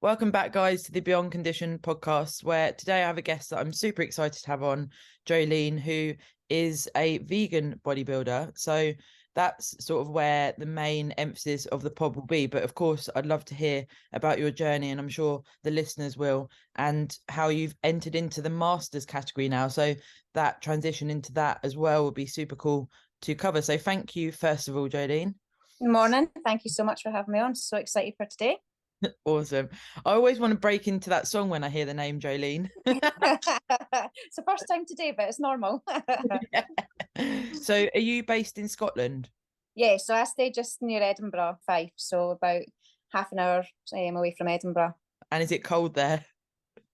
Welcome back, guys, to the Beyond Condition podcast, where today I have a guest that I'm super excited to have on, Jolene, who is a vegan bodybuilder. So that's sort of where the main emphasis of the pod will be. But of course, I'd love to hear about your journey, and I'm sure the listeners will, and how you've entered into the masters category now. So that transition into that as well would be super cool to cover. So thank you, first of all, Jolene. Good morning. Thank you so much for having me on. So excited for today. Awesome. I always want to break into that song when I hear the name Jolene. It's the first time today, but it's normal. Yeah. So are you based in Scotland? Yeah, so I stay just near Edinburgh, Fife, so about half an hour away from Edinburgh. And is it cold there?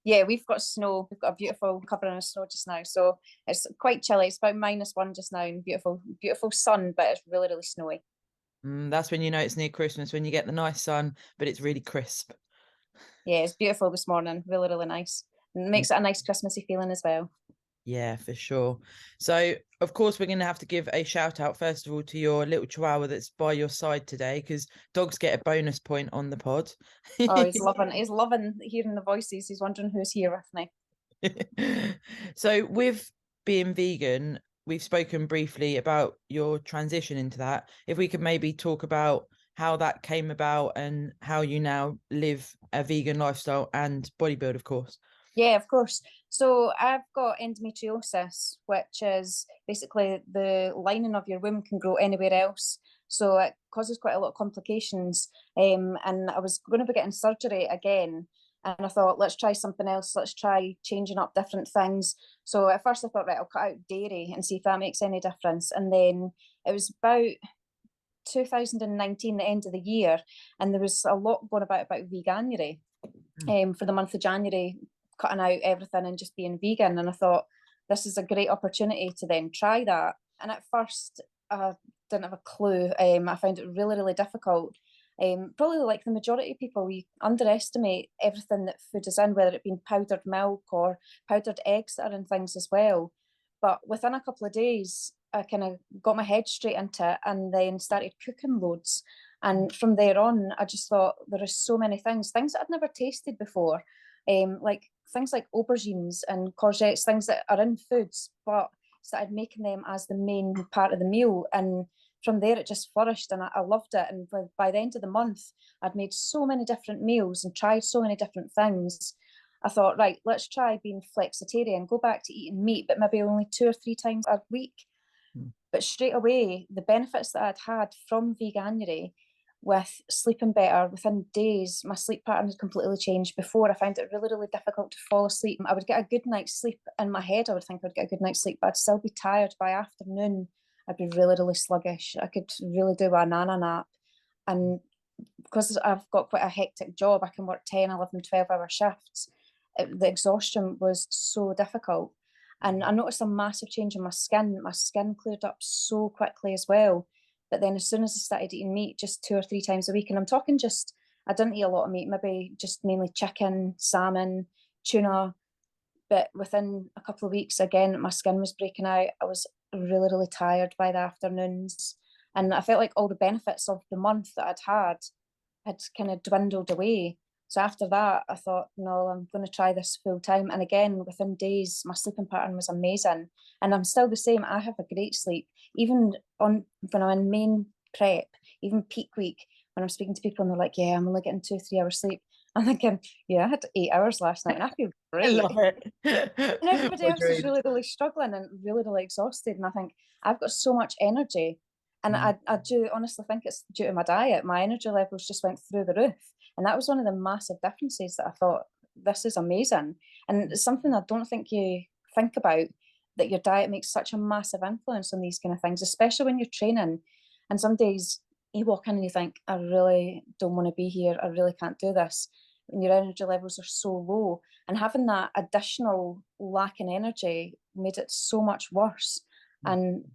Yeah, we've got snow. We've got a beautiful covering of snow just now, so it's quite chilly. It's about -1 just now, and beautiful sun, but it's really, really snowy. That's when you know it's near Christmas, when you get the nice sun, but it's really crisp. Yeah, it's beautiful this morning. Really, really nice. And it makes it a nice Christmassy feeling as well. Yeah, for sure. So, of course, we're going to have to give a shout out, first of all, to your little chihuahua that's by your side today, because dogs get a bonus point on the pod. Oh, he's loving hearing the voices. He's wondering who's here with me. So, with being vegan, we've spoken briefly about your transition into that. If we could maybe talk about how that came about and how you now live a vegan lifestyle and bodybuild, of course. Yeah, of course. So I've got endometriosis, which is basically the lining of your womb can grow anywhere else. So it causes quite a lot of complications. And I was going to be getting surgery again. And I thought, let's try something else. Let's try changing up different things. So at first I thought, right, I'll cut out dairy and see if that makes any difference. And then it was about 2019, the end of the year, and there was a lot going about Veganuary for the month of January, cutting out everything and just being vegan. And I thought, this is a great opportunity to then try that. And at first, I didn't have a clue. I found it really, really difficult. Probably like the majority of people, we underestimate everything that food is in, whether it be powdered milk or powdered eggs that are in things as well. But within a couple of days, I kind of got my head straight into it and then started cooking loads. And from there on, I just thought there are so many things that I'd never tasted before, like things like aubergines and courgettes, things that are in foods, but started making them as the main part of the meal. And from there, it just flourished, and I loved it. And by the end of the month, I'd made so many different meals and tried so many different things. I thought, right, let's try being flexitarian, go back to eating meat, but maybe only 2 or 3 times a week. But straight away, the benefits that I'd had from Veganuary, with sleeping better within days, my sleep pattern had completely changed. Before, I found it really, really difficult to fall asleep. I would get a good night's sleep in my head. I would think I'd get a good night's sleep, but I'd still be tired by afternoon. I'd be really, really sluggish. I could really do a nana nap. And because I've got quite a hectic job, I can work 10, 11, 12-hour shifts. The exhaustion was so difficult. And I noticed a massive change in my skin. My skin cleared up so quickly as well. But then as soon as I started eating meat just 2 or 3 times a week, and I'm talking just, I didn't eat a lot of meat, maybe just mainly chicken, salmon, tuna. But within a couple of weeks, again, my skin was breaking out. I was really, really tired by the afternoons. And I felt like all the benefits of the month that I'd had kind of dwindled away. So after that, I thought, no, I'm going to try this full time. And again, within days, my sleeping pattern was amazing. And I'm still the same. I have a great sleep. Even when I'm in main prep, even peak week, when I'm speaking to people and they're like, yeah, I'm only getting 2 or 3 hours sleep. I'm thinking, yeah, I had 8 hours last night and I feel I great. love it. And everybody else is really, really struggling and really, really exhausted. And I think I've got so much energy. And I do honestly think it's due to my diet. My energy levels just went through the roof. And that was one of the massive differences that I thought, this is amazing. And it's something I don't think you think about, that your diet makes such a massive influence on these kind of things, especially when you're training. And some days you walk in and you think, I really don't want to be here. I really can't do this. And your energy levels are so low. And having that additional lack in energy made it so much worse. And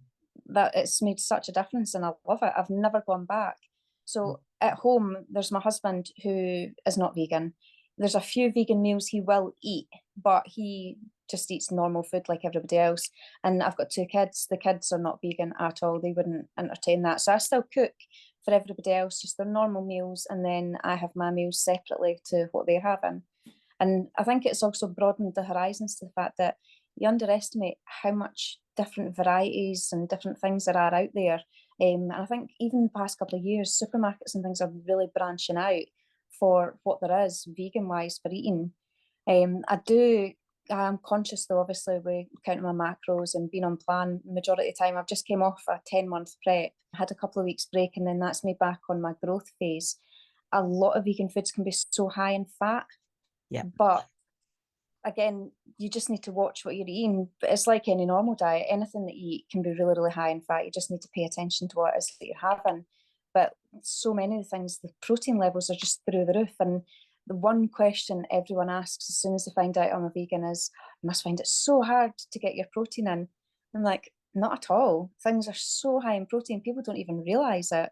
that it's made such a difference, and I love it. I've never gone back. So at home, there's my husband who is not vegan. There's a few vegan meals he will eat, but he just eats normal food like everybody else. And I've got 2 kids. The kids are not vegan at all. They wouldn't entertain that. So I still cook for everybody else, just their normal meals, and then I have my meals separately to what they're having. And I think it's also broadened the horizons to the fact that you underestimate how much different varieties and different things there are out there. And I think even the past couple of years, supermarkets and things are really branching out for what there is vegan-wise for eating. I'm conscious though, obviously, with counting my macros and being on plan majority of the time. I've just came off a 10-month prep, had a couple of weeks break, and then that's me back on my growth phase. A lot of vegan foods can be so high in fat. Yeah. But again, you just need to watch what you're eating. But it's like any normal diet. Anything that you eat can be really, really high in fat. You just need to pay attention to what it is that you're having. But so many of the things, the protein levels are just through the roof. And the one question everyone asks as soon as they find out I'm a vegan is, you must find it so hard to get your protein in. I'm like, not at all. Things are so high in protein, people don't even realise it.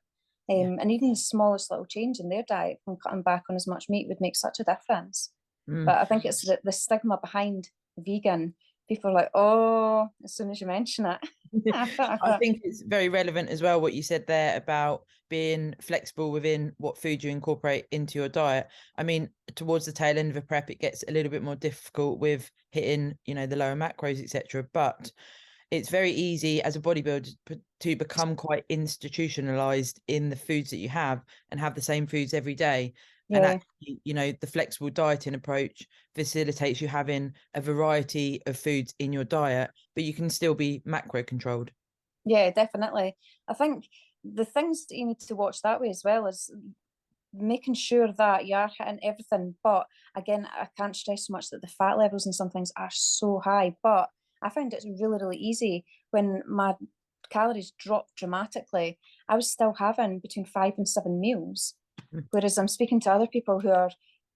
And even the smallest little change in their diet, from cutting back on as much meat, would make such a difference. But I think it's the stigma behind vegan. People are like, oh, as soon as you mention it. I think it's very relevant as well what you said there about being flexible within what food you incorporate into your diet. I mean, towards the tail end of a prep, it gets a little bit more difficult with hitting, you know, the lower macros, etc. But it's very easy as a bodybuilder to become quite institutionalized in the foods that you have and have the same foods every day. And actually, you know, the flexible dieting approach facilitates you having a variety of foods in your diet, but you can still be macro controlled. Yeah, definitely. I think the things that you need to watch that way as well is making sure that you are hitting everything. But again, I can't stress so much that the fat levels in some things are so high. But I found it's really, really easy when my calories dropped dramatically. I was still having between 5 and 7 meals. Whereas I'm speaking to other people who are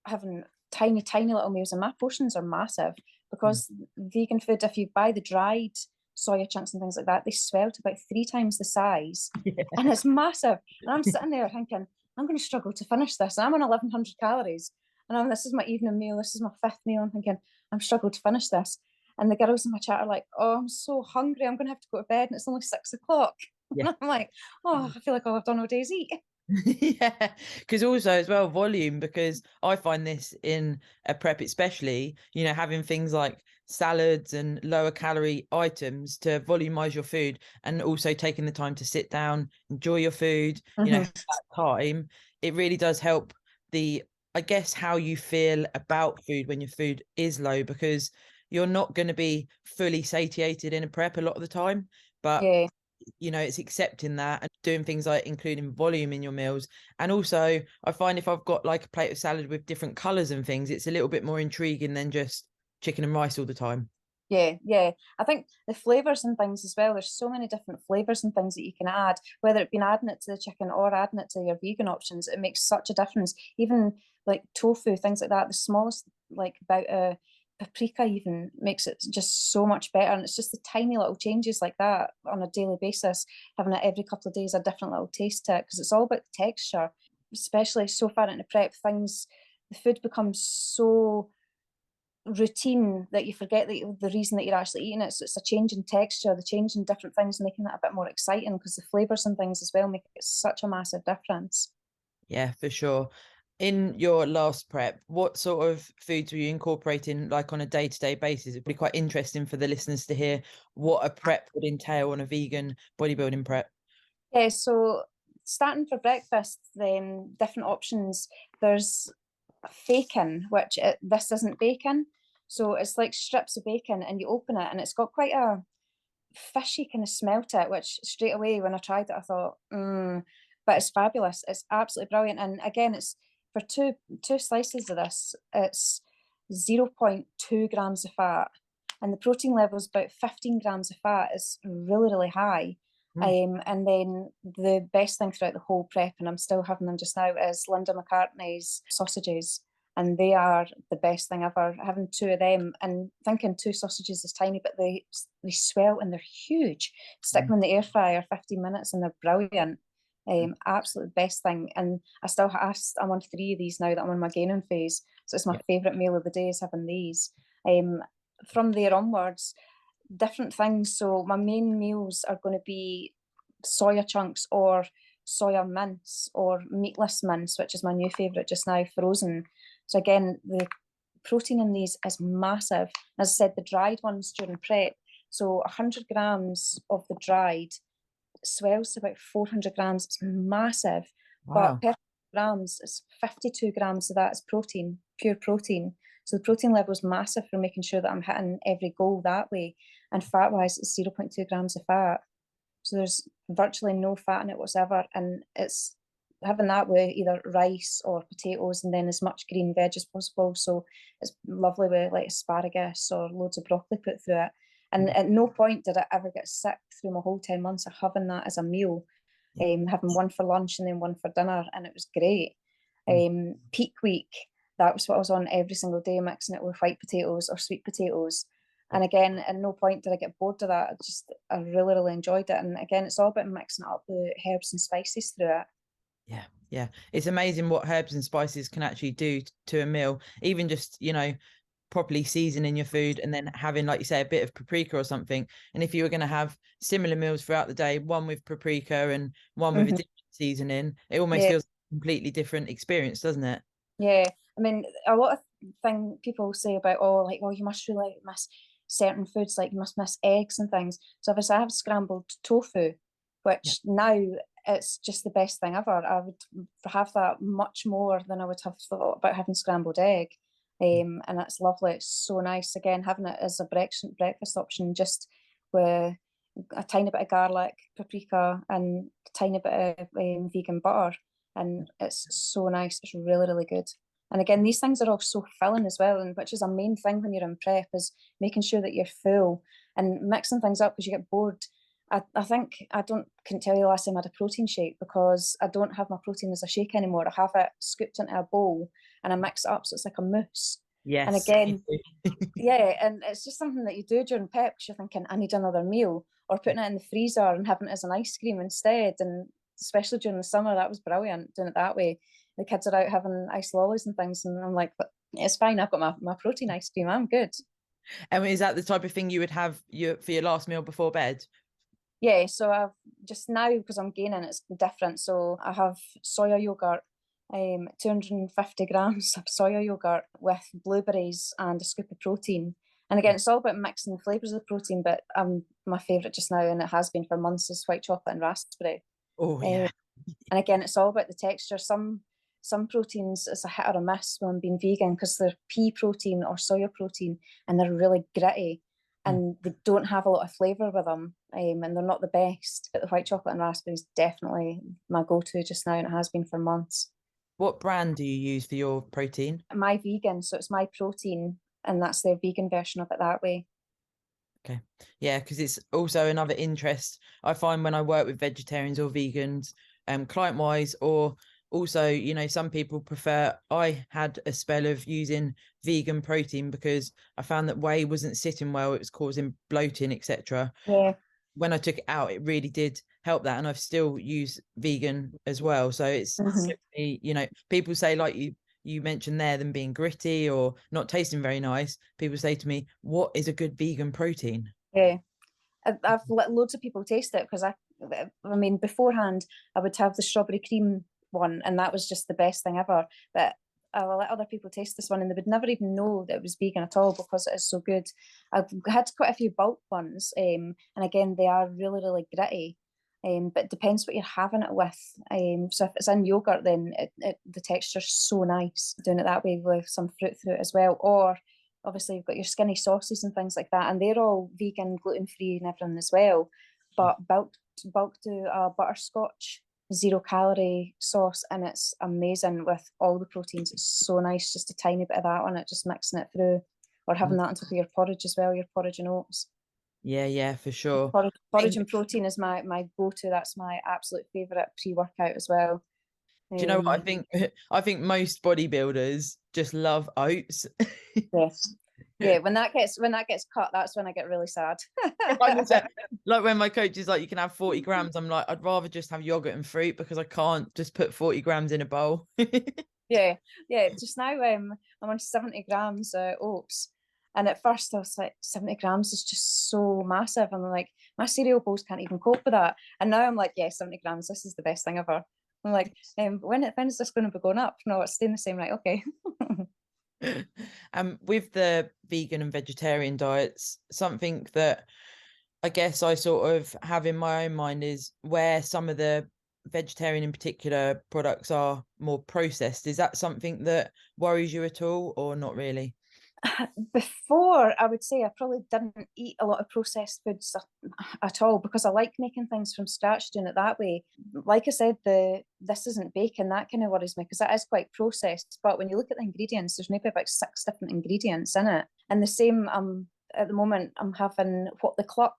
having tiny, tiny little meals, and my portions are massive because vegan food, if you buy the dried soya chunks and things like that, they swell to about 3 times the size. Yeah. And it's massive. And I'm sitting there thinking, I'm going to struggle to finish this. And I'm on 1,100 calories. And this is my evening meal. This is my 5th meal. I'm thinking, I'm struggling to finish this. And the girls in my chat are like, oh, I'm so hungry. I'm going to have to go to bed. And it's only 6 o'clock. Yeah. And I'm like, oh, I feel like all I've done all day is eat. Yeah, because also as well volume, because I find this in a prep especially, you know, having things like salads and lower calorie items to volumize your food, and also taking the time to sit down, enjoy your food, you know, that time, it really does help I guess how you feel about food when your food is low, because you're not going to be fully satiated in a prep a lot of the time, but you know, it's accepting that and doing things like including volume in your meals. And also I find if I've got like a plate of salad with different colors and things, it's a little bit more intriguing than just chicken and rice all the time. Yeah, I think the flavors and things as well, there's so many different flavors and things that you can add, whether it be adding it to the chicken or adding it to your vegan options. It makes such a difference. Even like tofu, things like that, the smallest, like about a paprika even, makes it just so much better. And it's just the tiny little changes like that on a daily basis, having it every couple of days, a different little taste to it, because it's all about the texture. Especially so far into prep, the food becomes so routine that you forget that the reason that you're actually eating it. So it's a change in texture, the change in different things, making that a bit more exciting, because the flavors and things as well make it such a massive difference. Yeah, for sure. In your last prep, what sort of foods were you incorporating like on a day-to-day basis? It'd be quite interesting for the listeners to hear what a prep would entail on a vegan bodybuilding prep. Yeah, so starting for breakfast, then different options. There's bacon, which this isn't bacon. So it's like strips of bacon, and you open it and it's got quite a fishy kind of smell to it, which straight away when I tried it, I thought, but it's fabulous. It's absolutely brilliant. And again, it's for two slices of this, it's 0.2 grams of fat, and the protein level is about 15 grams of fat. Is really, really high. And then the best thing throughout the whole prep, and I'm still having them just now, is Linda McCartney's sausages. And they are the best thing ever. Having 2 of them, and thinking 2 sausages is tiny, but they swell and they're huge. Stick them in the air fryer 15 minutes and they're brilliant. Absolute best thing. And I'm on 3 of these now that I'm on my gaining phase. So it's my favourite meal of the day is having these. From there onwards, different things. So my main meals are going to be soya chunks or soya mince or meatless mince, which is my new favourite just now, frozen. So again, the protein in these is massive. As I said, the dried ones during prep, so 100 grams of the dried swells to about 400 grams. It's massive. Wow. But per grams, it's 52 grams of that is protein, pure protein. So the protein level is massive for making sure that I'm hitting every goal that way. And fat wise, it's 0.2 grams of fat. So there's virtually no fat in it whatsoever. And it's having that with either rice or potatoes and then as much green veg as possible. So it's lovely with like asparagus or loads of broccoli put through it. And at no point did I ever get sick through my whole 10 months of having that as a meal, having one for lunch and then one for dinner. And it was great. Peak week, that was what I was on every single day, mixing it with white potatoes or sweet potatoes. And again, at no point did I get bored of that. I really, really enjoyed it. And again, it's all about mixing it up with herbs and spices through it. Yeah, yeah. It's amazing what herbs and spices can actually do to a meal. Even just, you know, properly seasoning your food and then having, like you say, a bit of paprika or something. And if you were going to have similar meals throughout the day, one with paprika and one with a different seasoning, it almost feels a completely different experience, doesn't it? Yeah. I mean, a lot of things people say about, oh, like, well, you must really miss certain foods, like you must miss eggs and things. So obviously I have scrambled tofu, which now it's just the best thing ever. I would have that much more than I would have thought about having scrambled egg. And it's lovely. It's so nice. Again, having it as a breakfast option, just with a tiny bit of garlic, paprika, and a tiny bit of vegan butter. And it's so nice. It's really, really good. And again, these things are all so filling as well, and which is a main thing when you're in prep, is making sure that you're full and mixing things up because you get bored. I think couldn't tell you the last time I had a protein shake, because I don't have my protein as a shake anymore. I have it scooped into a bowl and I mix it up so it's like a mousse. Yes. And again, yeah, and it's just something that you do during prep because you're thinking, I need another meal, or putting it in the freezer and having it as an ice cream instead. And especially during the summer, that was brilliant, doing it that way. The kids are out having ice lollies and things, and I'm like, but it's fine, I've got my protein ice cream, I'm good. And is that the type of thing you would have for your last meal before bed? Yeah, so I've just now, because I'm gaining, it's different. So I have soya yogurt, 250 grams of soya yogurt with blueberries and a scoop of protein. And again, it's all about mixing the flavours of the protein, but my favourite just now, and it has been for months, is white chocolate and raspberry. Oh, yeah. And again, it's all about the texture. Some proteins, it's a hit or a miss when being vegan, because they're pea protein or soya protein, and they're really gritty and they don't have a lot of flavour with them, and they're not the best. But the white chocolate and raspberry is definitely my go-to just now, and it has been for months. What brand do you use for your protein? My vegan, so it's my protein, and that's their vegan version of it that way. Okay. Yeah, because it's also another interest I find when I work with vegetarians or vegans, client-wise, or also, you know, some people prefer. I had a spell of using vegan protein because I found that whey wasn't sitting well. It was causing bloating, etc. Yeah. When I took it out, it really did help that. And I've still used vegan as well. So it's, you know, people say, like you mentioned there, them being gritty or not tasting very nice. People say to me, what is a good vegan protein? Yeah. I've let loads of people taste it, because I mean, beforehand, I would have the strawberry cream one, and that was just the best thing ever. But I will let other people taste this one, and they would never even know that it was vegan at all, because it is so good. I've had quite a few bulk ones, and again, they are really, really gritty. But it depends what you're having it with. So if it's in yogurt, then the texture's so nice, doing it that way with some fruit through it as well. Or obviously you've got your skinny sauces and things like that, and they're all vegan, gluten-free and everything as well. But bulk do a butterscotch 0-calorie sauce, and it's amazing with all the proteins. It's so nice, just a tiny bit of that on it, just mixing it through, or having that on top of your porridge as well, your porridge and oats. Yeah, for sure. Porridge and protein is my go-to. That's my absolute favourite pre-workout as well. Do you know what I think? I think most bodybuilders just love oats. Yes. Yeah, when that gets cut, that's when I get really sad. Like when my coach is like, you can have 40 grams. I'm like, I'd rather just have yogurt and fruit, because I can't just put 40 grams in a bowl. Yeah. Just now, I'm on 70 grams oats. And at first I was like, 70 grams is just so massive. And I'm like, my cereal bowls can't even cope with that. And now I'm like, yeah, 70 grams, this is the best thing ever. I'm like, when is this going to be going up? No, it's staying the same, right? Okay. With the vegan and vegetarian diets, something that I guess I sort of have in my own mind is where some of the vegetarian in particular products are more processed. Is that something that worries you at all, or not really? Before, I would say I probably didn't eat a lot of processed foods at all, because I like making things from scratch, doing it that way. Like I said, this isn't bacon, that kind of worries me because that is quite processed. But when you look at the ingredients, there's maybe about 6 different ingredients in it. And the same, at the moment, I'm having what the cluck,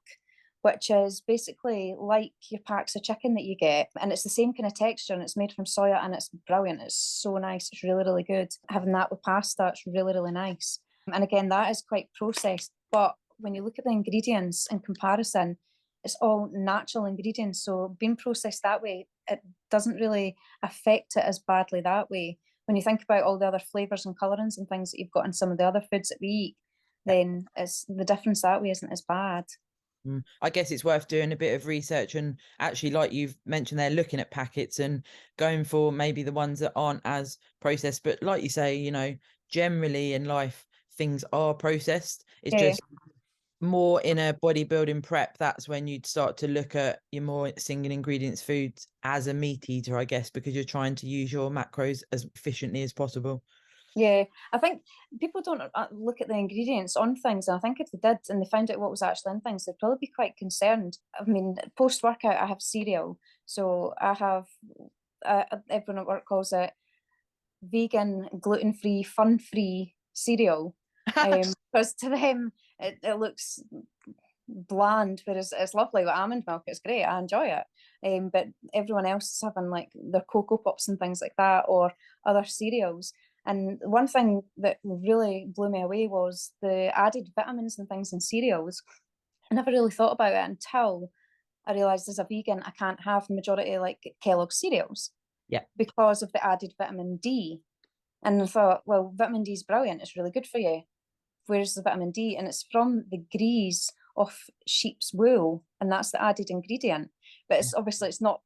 which is basically like your packs of chicken that you get. And it's the same kind of texture, and it's made from soya, and it's brilliant. It's so nice. It's really, really good. Having that with pasta, it's really, really nice. And again, that is quite processed. But when you look at the ingredients in comparison, it's all natural ingredients. So being processed that way, it doesn't really affect it as badly that way. When you think about all the other flavours and colourings and things that you've got in some of the other foods that we eat, then it's the difference that way isn't as bad. I guess it's worth doing a bit of research and actually, like you've mentioned there, looking at packets and going for maybe the ones that aren't as processed. But like you say, you know, generally in life, things are processed. It's just more in a bodybuilding prep. That's when you'd start to look at your more single ingredients foods as a meat eater, I guess, because you're trying to use your macros as efficiently as possible. Yeah, I think people don't look at the ingredients on things, and I think if they did and they found out what was actually in things, they'd probably be quite concerned. I mean, post-workout, I have cereal. So I have, everyone at work calls it vegan, gluten-free, fun-free cereal. Because to them, it looks bland, whereas it's lovely with almond milk. It's great. I enjoy it. But everyone else is having like their Cocoa Pops and things like that, or other cereals. And one thing that really blew me away was the added vitamins and things in cereals. I never really thought about it until I realised as a vegan, I can't have the majority of like Kellogg's cereals. Yeah. Because of the added vitamin D. And I thought, well, vitamin D is brilliant. It's really good for you. Where's the vitamin D? And it's from the grease of sheep's wool, and that's the added ingredient. But it's obviously it's not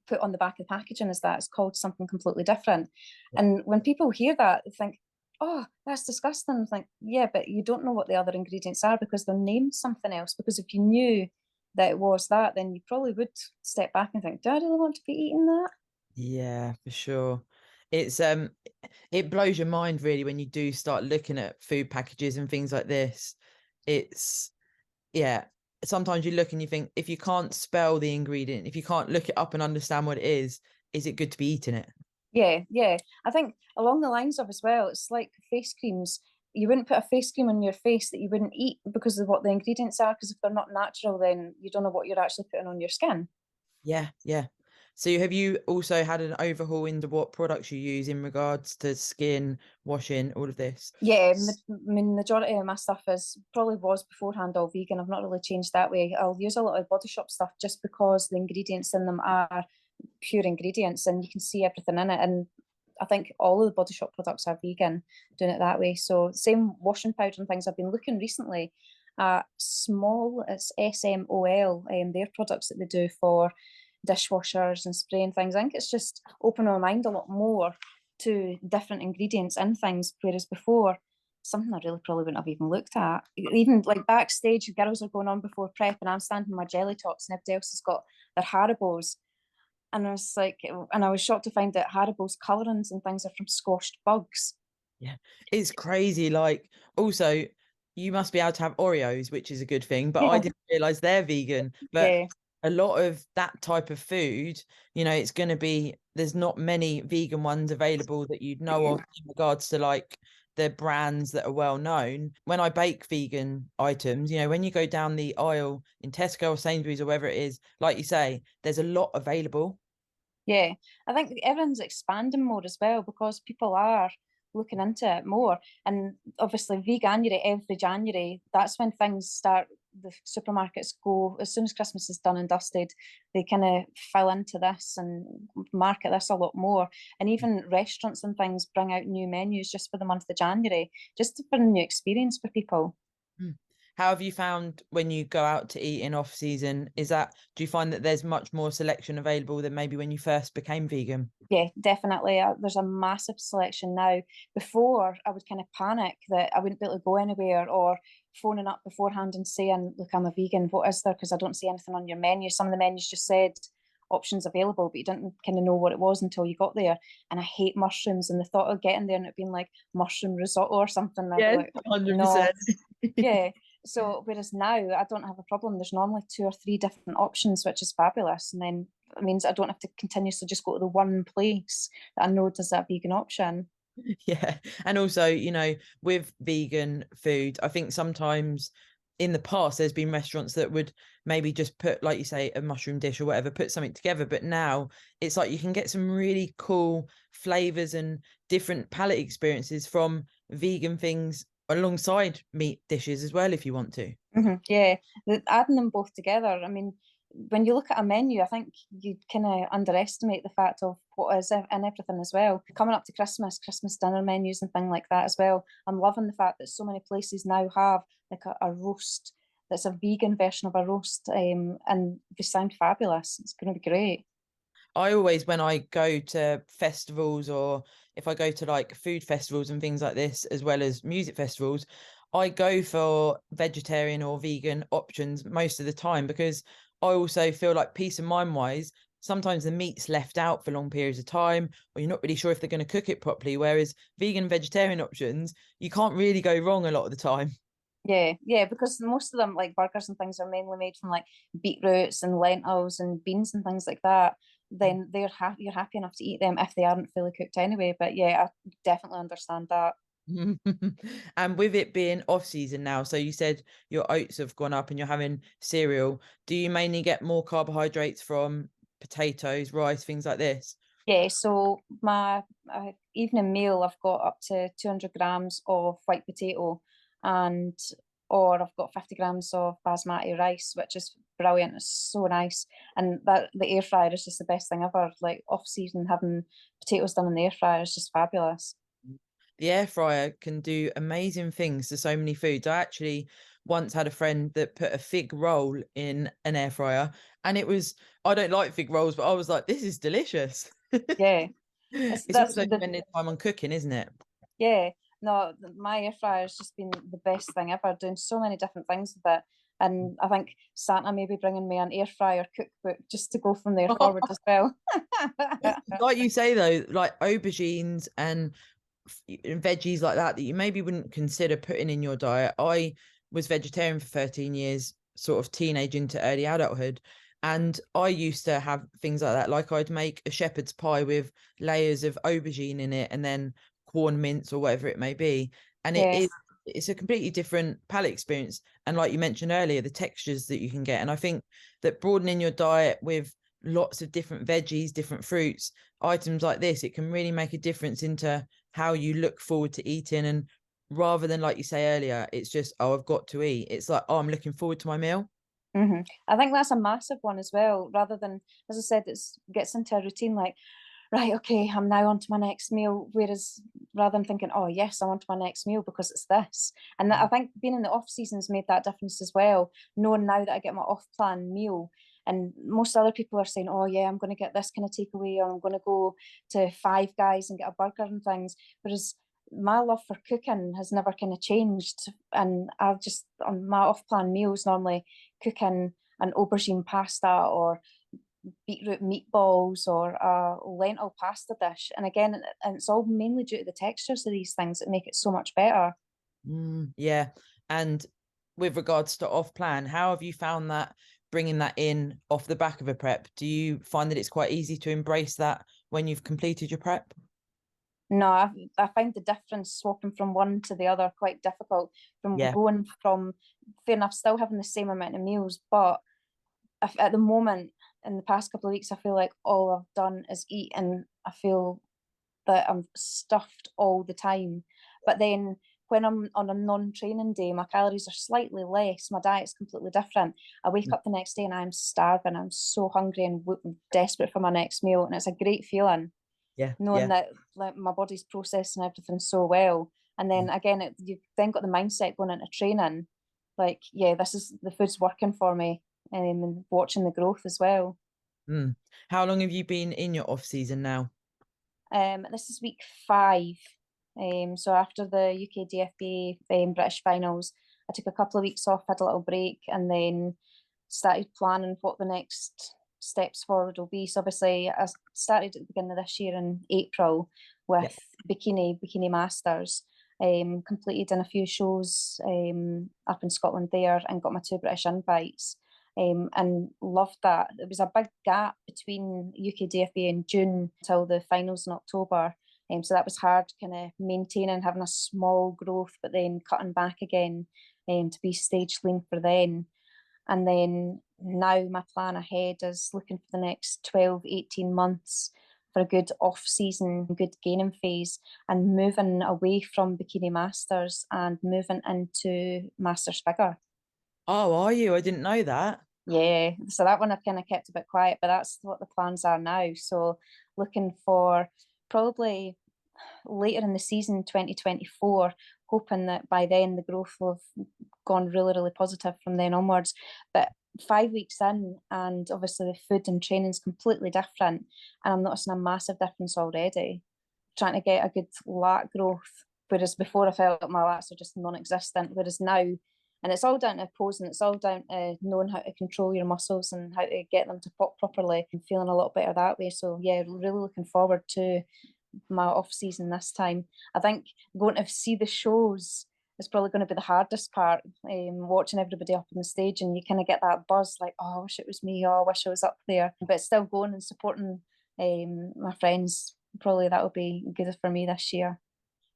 put on the back of the packaging as that. It's called something completely different. And when people hear that, they think, oh, that's disgusting. I think, yeah, but you don't know what the other ingredients are because they're named something else. Because if you knew that it was that, then you probably would step back and think, do I really want to be eating that? Yeah, for sure. It's it blows your mind really when you do start looking at food packages and things like this. It's yeah, sometimes you look and you think, if you can't spell the ingredient, if you can't look it up and understand what it is it good to be eating it? Yeah. I think along the lines of as well, it's like face creams. You wouldn't put a face cream on your face that you wouldn't eat because of what the ingredients are, because if they're not natural, then you don't know what you're actually putting on your skin. Yeah. So have you also had an overhaul into what products you use in regards to skin, washing, all of this? Yeah, I mean, majority of my stuff is probably was beforehand all vegan. I've not really changed that way. I'll use a lot of Body Shop stuff just because the ingredients in them are pure ingredients and you can see everything in it. And I think all of the Body Shop products are vegan, doing it that way. So same washing powder and things. I've been looking recently at Small, it's SMOL, their products that they do for dishwashers and spraying things. I think it's just opened my mind a lot more to different ingredients in things, whereas before, something I really probably wouldn't have even looked at. Even like backstage, girls are going on before prep and I'm standing in my jelly tots and everybody else has got their Haribos. And I was like, and I was shocked to find that Haribo's colourings and things are from squashed bugs. Yeah, it's crazy. Like, also, you must be able to have Oreos, which is a good thing, but I Yeah. didn't realize they're vegan. But Yeah. a lot of that type of food, you know, it's going to be, there's not many vegan ones available that you'd know of in regards to like the brands that are well known. When I bake vegan items, you know, when you go down the aisle in Tesco or Sainsbury's or wherever it is, like you say, there's a lot available. Yeah, I think everyone's expanding more as well because people are looking into it more. And obviously, Veganuary every January, that's when things start. The supermarkets go, as soon as Christmas is done and dusted, they kind of fill into this and market this a lot more. And even restaurants and things bring out new menus just for the month of January, just for a new experience for people. How have you found when you go out to eat in off season? Do you find that there's much more selection available than maybe when you first became vegan? Yeah, definitely. There's a massive selection now. Before, I would kind of panic that I wouldn't be able to go anywhere, or phoning up beforehand and saying, look, I'm a vegan, what is there? Because I don't see anything on your menu. Some of the menus just said options available, but you didn't kind of know what it was until you got there. And I hate mushrooms, and the thought of getting there and it being like mushroom risotto or something, I'd be Yes, like, no. 100%. Yeah. So whereas now I don't have a problem. There's normally 2 or 3 different options, which is fabulous. And then it means I don't have to continuously just go to the one place that I know does that vegan option. Yeah. And also, you know, with vegan food, I think sometimes in the past there's been restaurants that would maybe just put, like you say, a mushroom dish or whatever, put something together. But now it's like you can get some really cool flavors and different palate experiences from vegan things alongside meat dishes as well, if you want to. Yeah, adding them both together. I mean, when you look at a menu, I think you kind of underestimate the fact of what is in everything as well. Coming up to Christmas dinner menus and things like that as well. I'm loving the fact that so many places now have like a roast that's a vegan version of a roast, and they sound fabulous. It's going to be great. I always, when I go to festivals or if I go to like food festivals and things like this, as well as music festivals, I go for vegetarian or vegan options most of the time, because I also feel like peace of mind wise, sometimes the meat's left out for long periods of time, or you're not really sure if they're going to cook it properly. Whereas vegan vegetarian options, you can't really go wrong a lot of the time. Yeah, because most of them, like burgers and things, are mainly made from like beetroots and lentils and beans and things like that. Then you're happy enough to eat them if they aren't fully cooked anyway. But yeah, I definitely understand that. And with it being off season now, so you said your oats have gone up and you're having cereal. Do you mainly get more carbohydrates from potatoes, rice, things like this? Yeah, so my evening meal, I've got up to 200 grams of white potato, and or I've got 50 grams of basmati rice, which is brilliant. It's so nice, and that the air fryer is just the best thing ever. Like off season, having potatoes done in the air fryer is just fabulous. The air fryer can do amazing things to so many foods. I actually once had a friend that put a fig roll in an air fryer, and I don't like fig rolls, but I was like, this is delicious. Yeah, It's that's also the spending time on cooking, isn't it? yeah. No, my air fryer has just been the best thing ever. Doing so many different things with it, and I think Santa may be bringing me an air fryer cookbook just to go from there forward as well. Like you say though, like aubergines and veggies like that you maybe wouldn't consider putting in your diet. I was vegetarian for 13 years, sort of teenage into early adulthood, and I used to have things like that. Like I'd make a shepherd's pie with layers of aubergine in it and then corn mince or whatever it may be, and Yeah. it's a completely different palate experience. And like you mentioned earlier, the textures that you can get, and I think that broadening your diet with lots of different veggies, different fruits, items like this, it can really make a difference into how you look forward to eating. And rather than, like you say earlier, it's just, oh, I've got to eat, it's like, oh, I'm looking forward to my meal. I think that's a massive one as well. Rather than, as I said, it gets into a routine like, right, okay, I'm now on to my next meal. Whereas rather than thinking, oh yes, I'm on to my next meal because it's this. And that, I think being in the off season's made that difference as well. Knowing now that I get my off plan meal, and most other people are saying, oh yeah, I'm going to get this kind of takeaway, or I'm going to go to Five Guys and get a burger and things. Whereas my love for cooking has never kind of changed. And I've just, on my off plan meals, normally cooking an aubergine pasta or beetroot meatballs or a lentil pasta dish. And again, and it's all mainly due to the textures of these things that make it so much better. Yeah. And with regards to off plan, how have you found that, bringing that in off the back of a prep? Do you find that it's quite easy to embrace that when you've completed your prep? No, I find the difference swapping from one to the other quite difficult. From Yeah. going from, fair enough, still having the same amount of meals, but at the moment, in the past couple of weeks, I feel like all I've done is eat, and I feel that I'm stuffed all the time. But then when I'm on a non-training day, my calories are slightly less. My diet's completely different. I wake up the next day and I'm starving. I'm so hungry and desperate for my next meal, and it's a great feeling Yeah. knowing Yeah. that like my body's processing everything so well. And then again, you've then got the mindset going into training like, yeah, the food's working for me, and watching the growth as well. How long have you been in your off season now? This is week 5. So after the UKDFBA British finals, I took a couple of weeks off, had a little break, and then started planning what the next steps forward will be. So obviously, I started at the beginning of this year in April Yeah. with Bikini Masters. Completed in a few shows up in Scotland there, and got my 2 British invites. And loved that. There was a big gap between UKDFBA in June till the finals in October. So that was hard, kind of maintaining, having a small growth, but then cutting back again to be stage lean for then. And then now my plan ahead is looking for the next 12, 18 months for a good off season, good gaining phase, and moving away from Bikini Masters and moving into Masters Figure. Oh, are you? I didn't know that. Yeah, so that one I've kind of kept a bit quiet, but that's what the plans are now. So looking for probably later in the season 2024, hoping that by then the growth will have gone really, really positive from then onwards. But 5 weeks in, and obviously the food and training is completely different, and I'm noticing a massive difference already. Trying to get a good lat growth, whereas before I felt like my lats are just non-existent, whereas now, and it's all down to posing, it's all down to knowing how to control your muscles and how to get them to pop properly, and feeling a lot better that way. So yeah, really looking forward to my off season this time. I think going to see the shows is probably going to be the hardest part. Watching everybody up on the stage, and you kind of get that buzz, like, oh, I wish it was me, oh, I wish I was up there. But still going and supporting my friends, probably that will be good for me this year.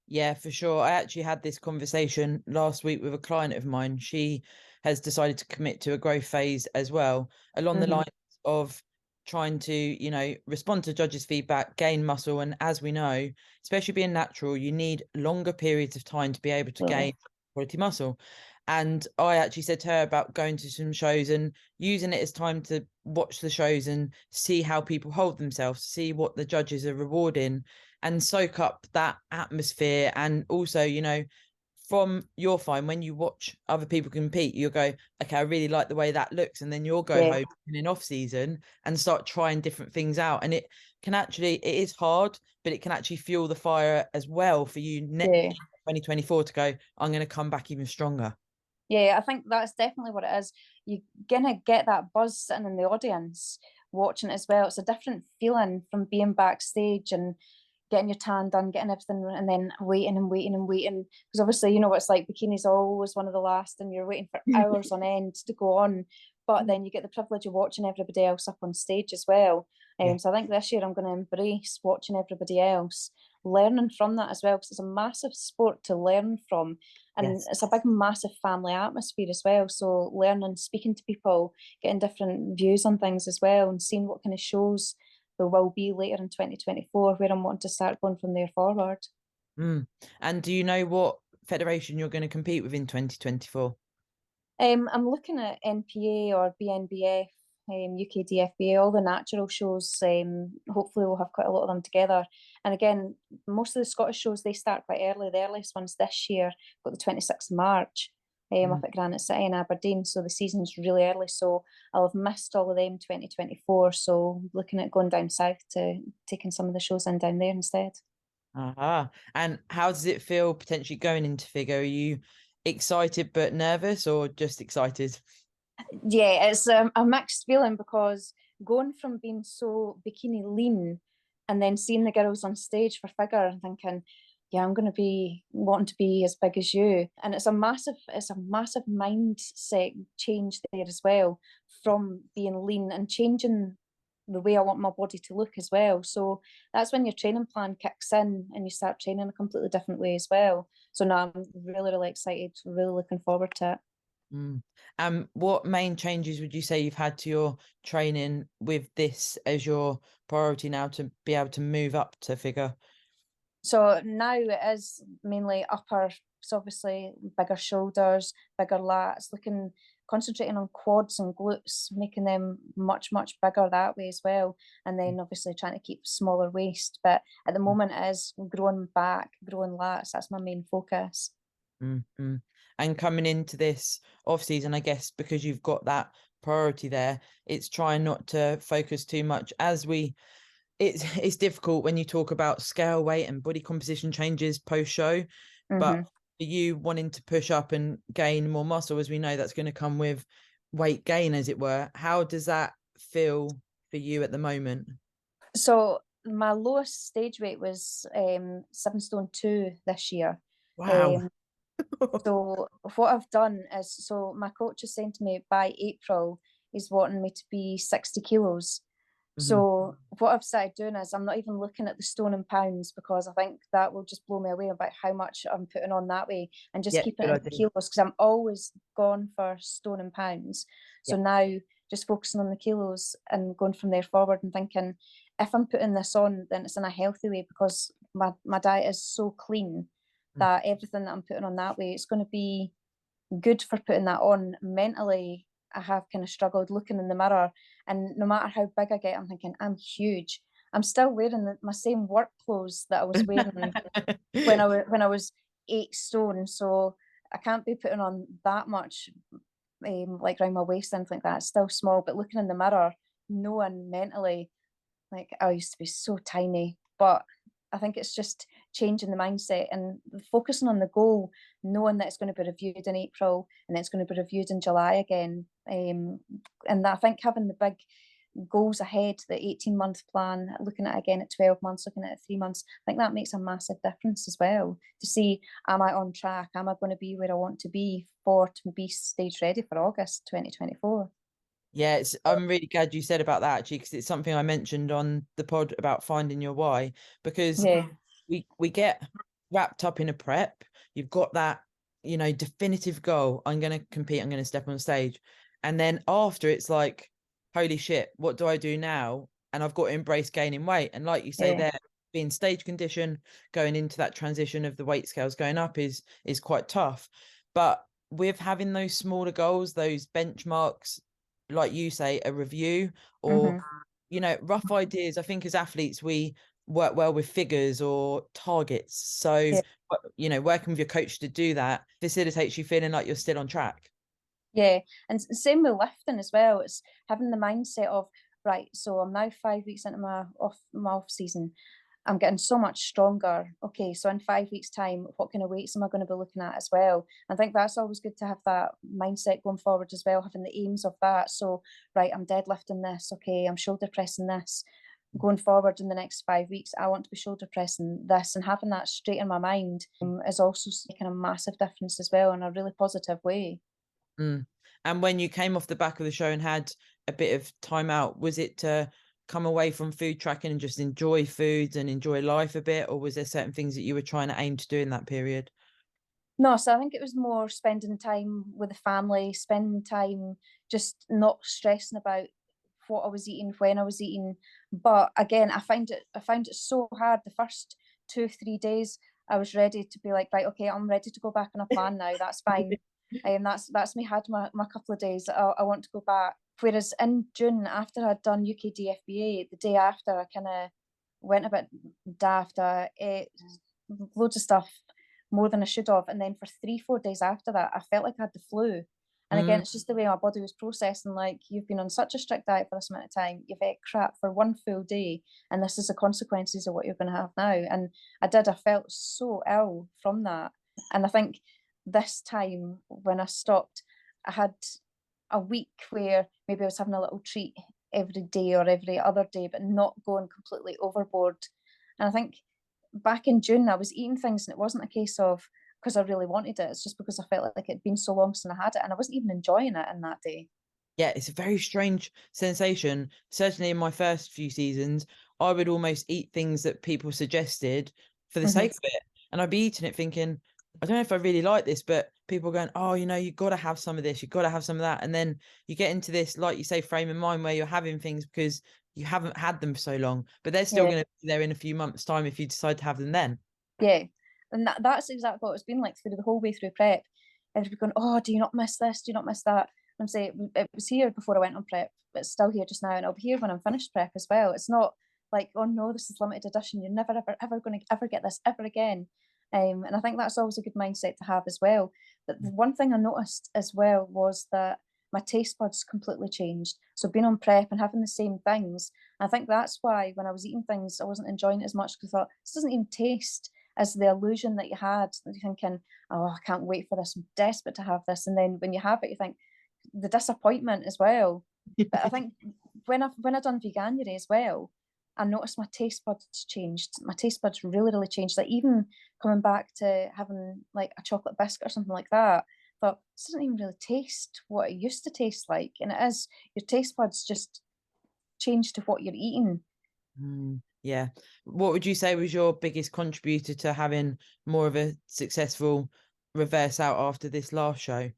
Yeah, for sure. I actually had this conversation last week with a client of mine. She has decided to commit to a growth phase as well, along the lines of trying to, respond to judges' feedback, gain muscle. And as we know, especially being natural, you need longer periods of time to be able to gain quality muscle. And I actually said to her about going to some shows and using it as time to watch the shows and see how people hold themselves, see what the judges are rewarding, and soak up that atmosphere. And also, from your fine, when you watch other people compete, you'll go, okay, I really like the way that looks. And then you'll go home in an off season and start trying different things out. And it is hard, but it can actually fuel the fire as well for you 2024 to go, I'm going to come back even stronger. Yeah, I think that's definitely what it is. You're gonna get that buzz sitting in the audience watching it as well. It's a different feeling from being backstage and getting your tan done, getting everything, and then waiting and waiting and waiting. Because obviously, you know what it's like, bikini's always one of the last, and you're waiting for hours on end to go on. But then you get the privilege of watching everybody else up on stage as well. So I think this year I'm going to embrace watching everybody else, learning from that as well, because it's a massive sport to learn from. And it's a big, massive family atmosphere as well. So learning, speaking to people, getting different views on things as well, and seeing what kind of shows there will be later in 2024, where I'm wanting to start going from there forward. And do you know what federation you're going to compete with in 2024? I'm looking at NPA or BNBF, UKDFBA, all the natural shows. Hopefully we'll have quite a lot of them together. And again, most of the Scottish shows, they start quite early. The earliest ones this year got the 26th of March up at Granite City in Aberdeen. So the season's really early. So I'll have missed all of them 2024. So looking at going down south to taking some of the shows in down there instead. And how does it feel potentially going into figure? Are you excited but nervous, or just excited? Yeah, it's a mixed feeling, because going from being so bikini lean and then seeing the girls on stage for figure and thinking, yeah, I'm going to be wanting to be as big as you. And it's a massive mindset change there as well, from being lean and changing the way I want my body to look as well. So that's when your training plan kicks in and you start training a completely different way as well. So now I'm really, really excited, really looking forward to it. What main changes would you say you've had to your training with this as your priority now to be able to move up to figure? So now it is mainly upper, so obviously bigger shoulders, bigger lats, concentrating on quads and glutes, making them much, much bigger that way as well. And then obviously trying to keep smaller waist. But at the moment it is growing back, growing lats. That's my main focus. Mm-hmm. And coming into this off season, I guess because you've got that priority there, it's trying not to focus too much it's difficult when you talk about scale weight and body composition changes post show, but Mm-hmm. for you wanting to push up and gain more muscle, as we know that's going to come with weight gain, as it were, how does that feel for you at the moment? So my lowest stage weight was 7 stone 2 this year. Wow. Um, so what I've done is, so my coach is saying to me by April he's wanting me to be 60 kilos. Mm-hmm. So what I've started doing is I'm not even looking at the stone and pounds, because I think that will just blow me away about how much I'm putting on that way, and just Yeah, keeping good it in idea. kilos, because I'm always gone for stone and pounds. Yeah. So now just focusing on the kilos and going from there forward, and thinking if I'm putting this on, then it's in a healthy way, because my diet is so clean that everything that I'm putting on that way, it's going to be good for putting that on. Mentally, I have kind of struggled looking in the mirror, and no matter how big I get, I'm thinking I'm huge. I'm still wearing my same work clothes that I was wearing when I was 8 stone, so I can't be putting on that much, like around my waist and like that. It's still small, but looking in the mirror, knowing mentally, like I used to be so tiny, but I think it's just changing the mindset and focusing on the goal, knowing that it's going to be reviewed in April and it's going to be reviewed in July again. And I think having the big goals ahead, the 18-month plan, looking at it again at 12 months, looking at it 3 months, I think that makes a massive difference as well, to see, am I on track? Am I going to be where I want to be to be stage ready for August 2024? Yeah, I'm really glad you said about that, actually, because it's something I mentioned on the pod about finding your why, because Yeah. we get wrapped up in a prep. You've got that, definitive goal. I'm going to compete. I'm going to step on stage. And then after, it's like, holy shit, what do I do now? And I've got to embrace gaining weight. And like you say Yeah. there, being stage condition, going into that transition of the weight scales going up is quite tough. But with having those smaller goals, those benchmarks, like you say, a review or, rough ideas. I think as athletes, we work well with figures or targets. So, Yeah. working with your coach to do that facilitates you feeling like you're still on track. Yeah, and same with lifting as well. It's having the mindset of, right, so I'm now 5 weeks into my off season. I'm getting so much stronger. Okay, so in 5 weeks' time, what kind of weights am I going to be looking at as well? I think that's always good to have that mindset going forward as well, having the aims of that. So, right, I'm deadlifting this. Okay, I'm shoulder pressing this. Going forward in the next 5 weeks, I want to be shoulder pressing this, and having that straight in my mind is also making a massive difference as well, in a really positive way. Mm. And when you came off the back of the show and had a bit of time out, was it to come away from food tracking and just enjoy foods and enjoy life a bit, or was there certain things that you were trying to aim to do in that period? No, so I think it was more spending time with the family, spending time just not stressing about what I was eating, when I was eating. But again, I found it so hard. The first 2 3 days, I was ready to be like, right, okay, I'm ready to go back on a plan now. That's fine. And that's me had my couple of days. I want to go back. Whereas in June, after I'd done UKDFBA, the day after, I kind of went a bit daft. I ate loads of stuff, more than I should have. And then for 3 4 days after that, I felt like I had the flu. And again, Mm. it's just the way my body was processing. Like, you've been on such a strict diet for this amount of time, you've ate crap for one full day, and this is the consequences of what you're going to have now. And I felt so ill from that. And I think this time when I stopped, I had a week where maybe I was having a little treat every day or every other day, but not going completely overboard. And I think back in June, I was eating things, and it wasn't a case of because I really wanted it. It's just because I felt like it'd been so long since I had it, and I wasn't even enjoying it in that day. Yeah, it's a very strange sensation. Certainly in my first few seasons, I would almost eat things that people suggested for the Mm-hmm. sake of it. And I'd be eating it thinking, I don't know if I really like this, but people going, oh, you've got to have some of this, you've got to have some of that. And then you get into this, like you say, frame of mind where you're having things because you haven't had them for so long, but they're still Yeah, going to be there in a few months' time if you decide to have them then. yeah, and that's exactly what it's been like through the whole way through prep. Everybody going, "Oh, do you not miss this? Do you not miss that?" I'm saying it was here before I went on prep, but it's still here just now, and it'll be here when I'm finished prep as well. It's not like, oh no, this is limited edition. You're never ever ever going to ever get this ever again. And I think that's always a good mindset to have as well. But the one thing I noticed as well was that my taste buds completely changed. So being on prep and having the same things, I think that's why when I was eating things, I wasn't enjoying it as much, because I thought, this doesn't even taste as the illusion that you had. That you're thinking, oh, I can't wait for this. I'm desperate to have this. And then when you have it, you think the disappointment as well. But I think when I done Veganuary as well, I noticed my taste buds changed. My taste buds really, really changed. Like even coming back to having like a chocolate biscuit or something like that, I thought this doesn't even really taste what it used to taste like. And it is, your taste buds just change to what you're eating. Yeah. What would you say was your biggest contributor to having more of a successful reverse out after this last show?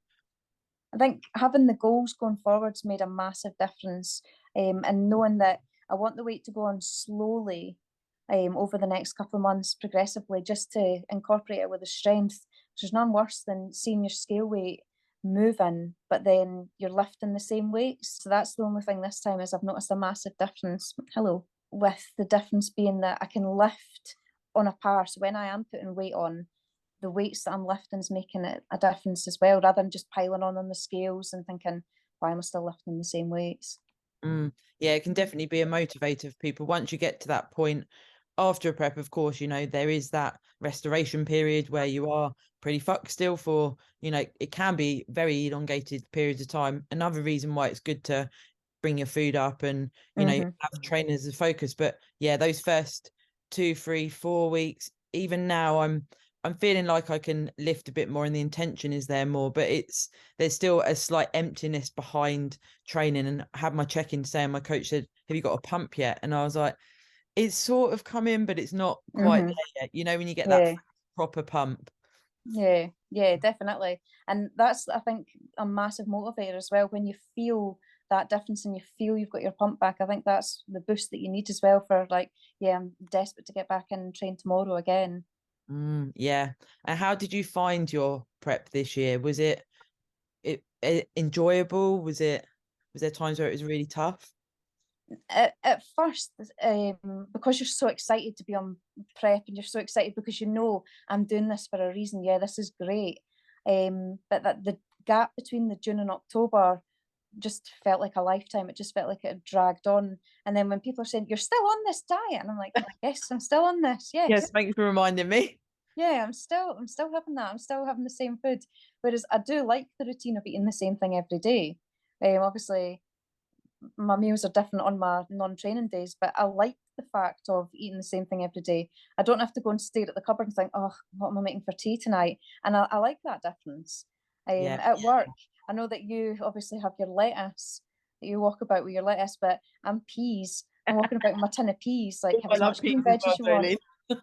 I think having the goals going forwards made a massive difference, and knowing that I want the weight to go on slowly, over the next couple of months, progressively, just to incorporate it with the strength. There's none worse than seeing your scale weight moving, but then you're lifting the same weights. So that's the only thing this time is I've noticed a massive difference. Hello. With the difference being that I can lift on a par. So when I am putting weight on, the weights that I'm lifting is making it a difference as well, rather than just piling on the scales and thinking, why am I still lifting the same weights? Yeah, it can definitely be a motivator for people. Once you get to that point after a prep, of course, you know, there is that restoration period where you are pretty fucked still for, you know, it can be very elongated periods of time. Another reason why it's good to bring your food up and, you know, have training as a focus. But yeah, those first 2, 3, 4 weeks, even now I'm feeling like I can lift a bit more and the intention is there more, but there's still a slight emptiness behind training. And I had my check-in today and my coach said, have you got a pump yet? And I was like, it's sort of coming, but it's not quite there yet. You know, when you get that proper pump. Yeah, definitely. And that's, I think, a massive motivator as well. When you feel that difference and you feel you've got your pump back, I think that's the boost that you need as well for like, yeah, I'm desperate to get back in and train tomorrow again. Yeah. And how did you find your prep this year? Was it enjoyable? Was there times where it was really tough? At first, because you're so excited to be on prep and you're so excited because you know I'm doing this for a reason. Yeah, this is great. But that the gap between the June and October just felt like a lifetime. It just felt like it had dragged on. And then when people are saying, you're still on this diet, and I'm like, yes, I'm still on this. Yes. Yes, thanks for reminding me. Yeah, I'm still having that. I'm still having the same food. Whereas I do like the routine of eating the same thing every day. Obviously my meals are different on my non-training days, but I like the fact of eating the same thing every day. I don't have to go and stare at the cupboard and think, oh, what am I making for tea tonight? And I like that difference. At work, I know that you obviously have your lettuce, that you walk about with your lettuce, but I'm peas. I'm walking about with my tin of peas, like have as much green veg as you want. So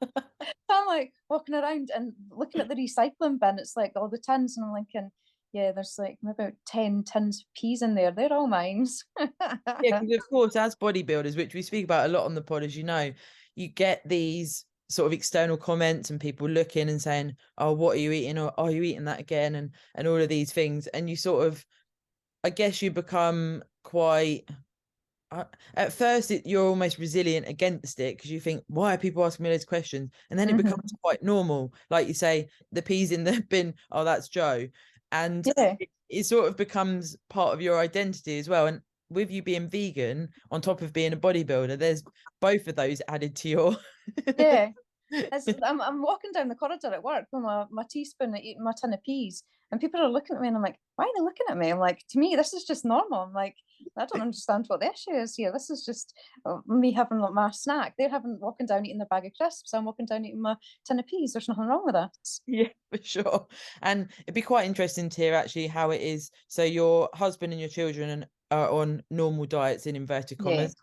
I'm like walking around and looking at the recycling bin. It's like all the tins, and I'm thinking, yeah, there's like about 10 tins of peas in there. They're all mine. Yeah, because of course, as bodybuilders, which we speak about a lot on the pod, as you know, you get these sort of external comments and people looking and saying, oh, what are you eating? Or are you eating that again? And all of these things. And you sort of, I guess you become quite, at first you're almost resilient against it because you think, why are people asking me those questions? And then it becomes quite normal. Like you say, the peas in the bin, oh, that's Joe. And it sort of becomes part of your identity as well. And with you being vegan on top of being a bodybuilder, there's both of those added to your I'm walking down the corridor at work with my teaspoon and eating my tin of peas, and people are looking at me and I'm like, why are they looking at me? I'm like, to me this is just normal. I'm like, I don't understand what the issue is here. This is just me having like my snack. They're walking down eating their bag of crisps. I'm walking down eating my tin of peas. There's nothing wrong with that. Yeah, for sure. And it'd be quite interesting to hear actually how it is. So your husband and your children are on normal diets in inverted commas.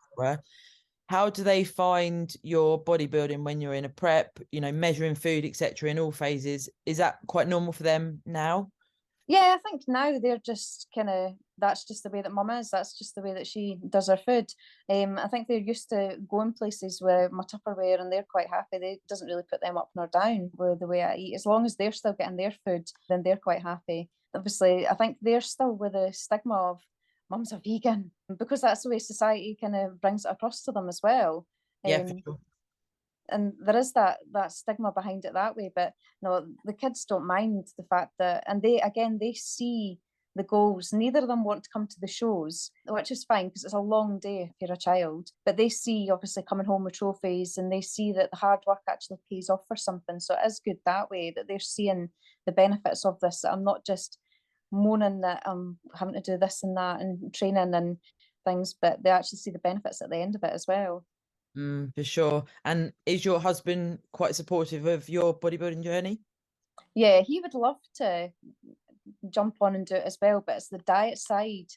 How do they find your bodybuilding when you're in a prep, you know, measuring food, etc., in all phases? Is that quite normal for them now? Yeah, I think now they're just kind of, that's just the way that mum is. That's just the way that she does her food. I think they're used to going places with my Tupperware and they're quite happy. It doesn't really put them up nor down with the way I eat. As long as they're still getting their food, then they're quite happy. Obviously, I think they're still with the stigma of mum's a vegan, because that's the way society kind of brings it across to them as well. Yeah, for sure. and there is that stigma behind it that way, but no, the kids don't mind the fact that, and they see the goals. Neither of them want to come to the shows, which is fine because it's a long day if you're a child, but they see obviously coming home with trophies, and they see that the hard work actually pays off for something. So it is good that way, that they're seeing the benefits of this, that I'm not just moaning that I'm having to do this and that and training and things, but they actually see the benefits at the end of it as well. For sure. And is your husband quite supportive of your bodybuilding journey? Yeah, he would love to jump on and do it as well, but it's the diet side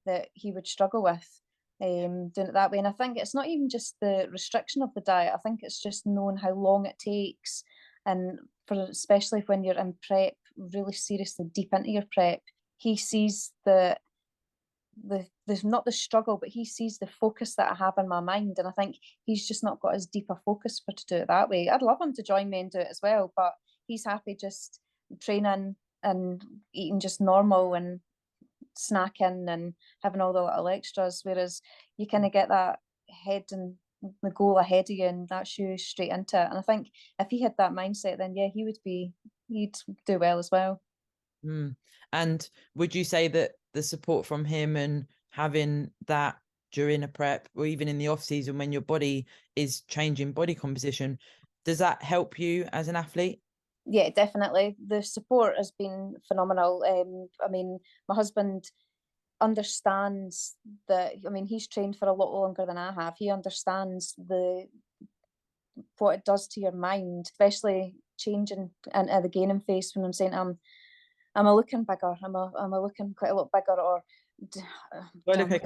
that he would struggle with, doing it that way. And I think it's not even just the restriction of the diet, I think it's just knowing how long it takes, and especially when you're in prep, really seriously deep into your prep, he sees there's not the struggle, but he sees the focus that I have in my mind, and I think he's just not got as deep a focus for to do it that way. I'd love him to join me and do it as well, but he's happy just training and eating just normal and snacking and having all the little extras, whereas you kind of get that head and the goal ahead of you, and that's you straight into it. And I think if he had that mindset, then yeah, he'd do well as well. And would you say that the support from him and having that during a prep, or even in the off season when your body is changing body composition, does that help you as an athlete? Yeah, definitely. The support has been phenomenal. I mean, my husband understands that, I mean, he's trained for a lot longer than I have. He understands what it does to your mind, especially changing into the gaining phase, when I'm saying am I looking bigger? Am I looking quite a lot bigger? Or Well, okay.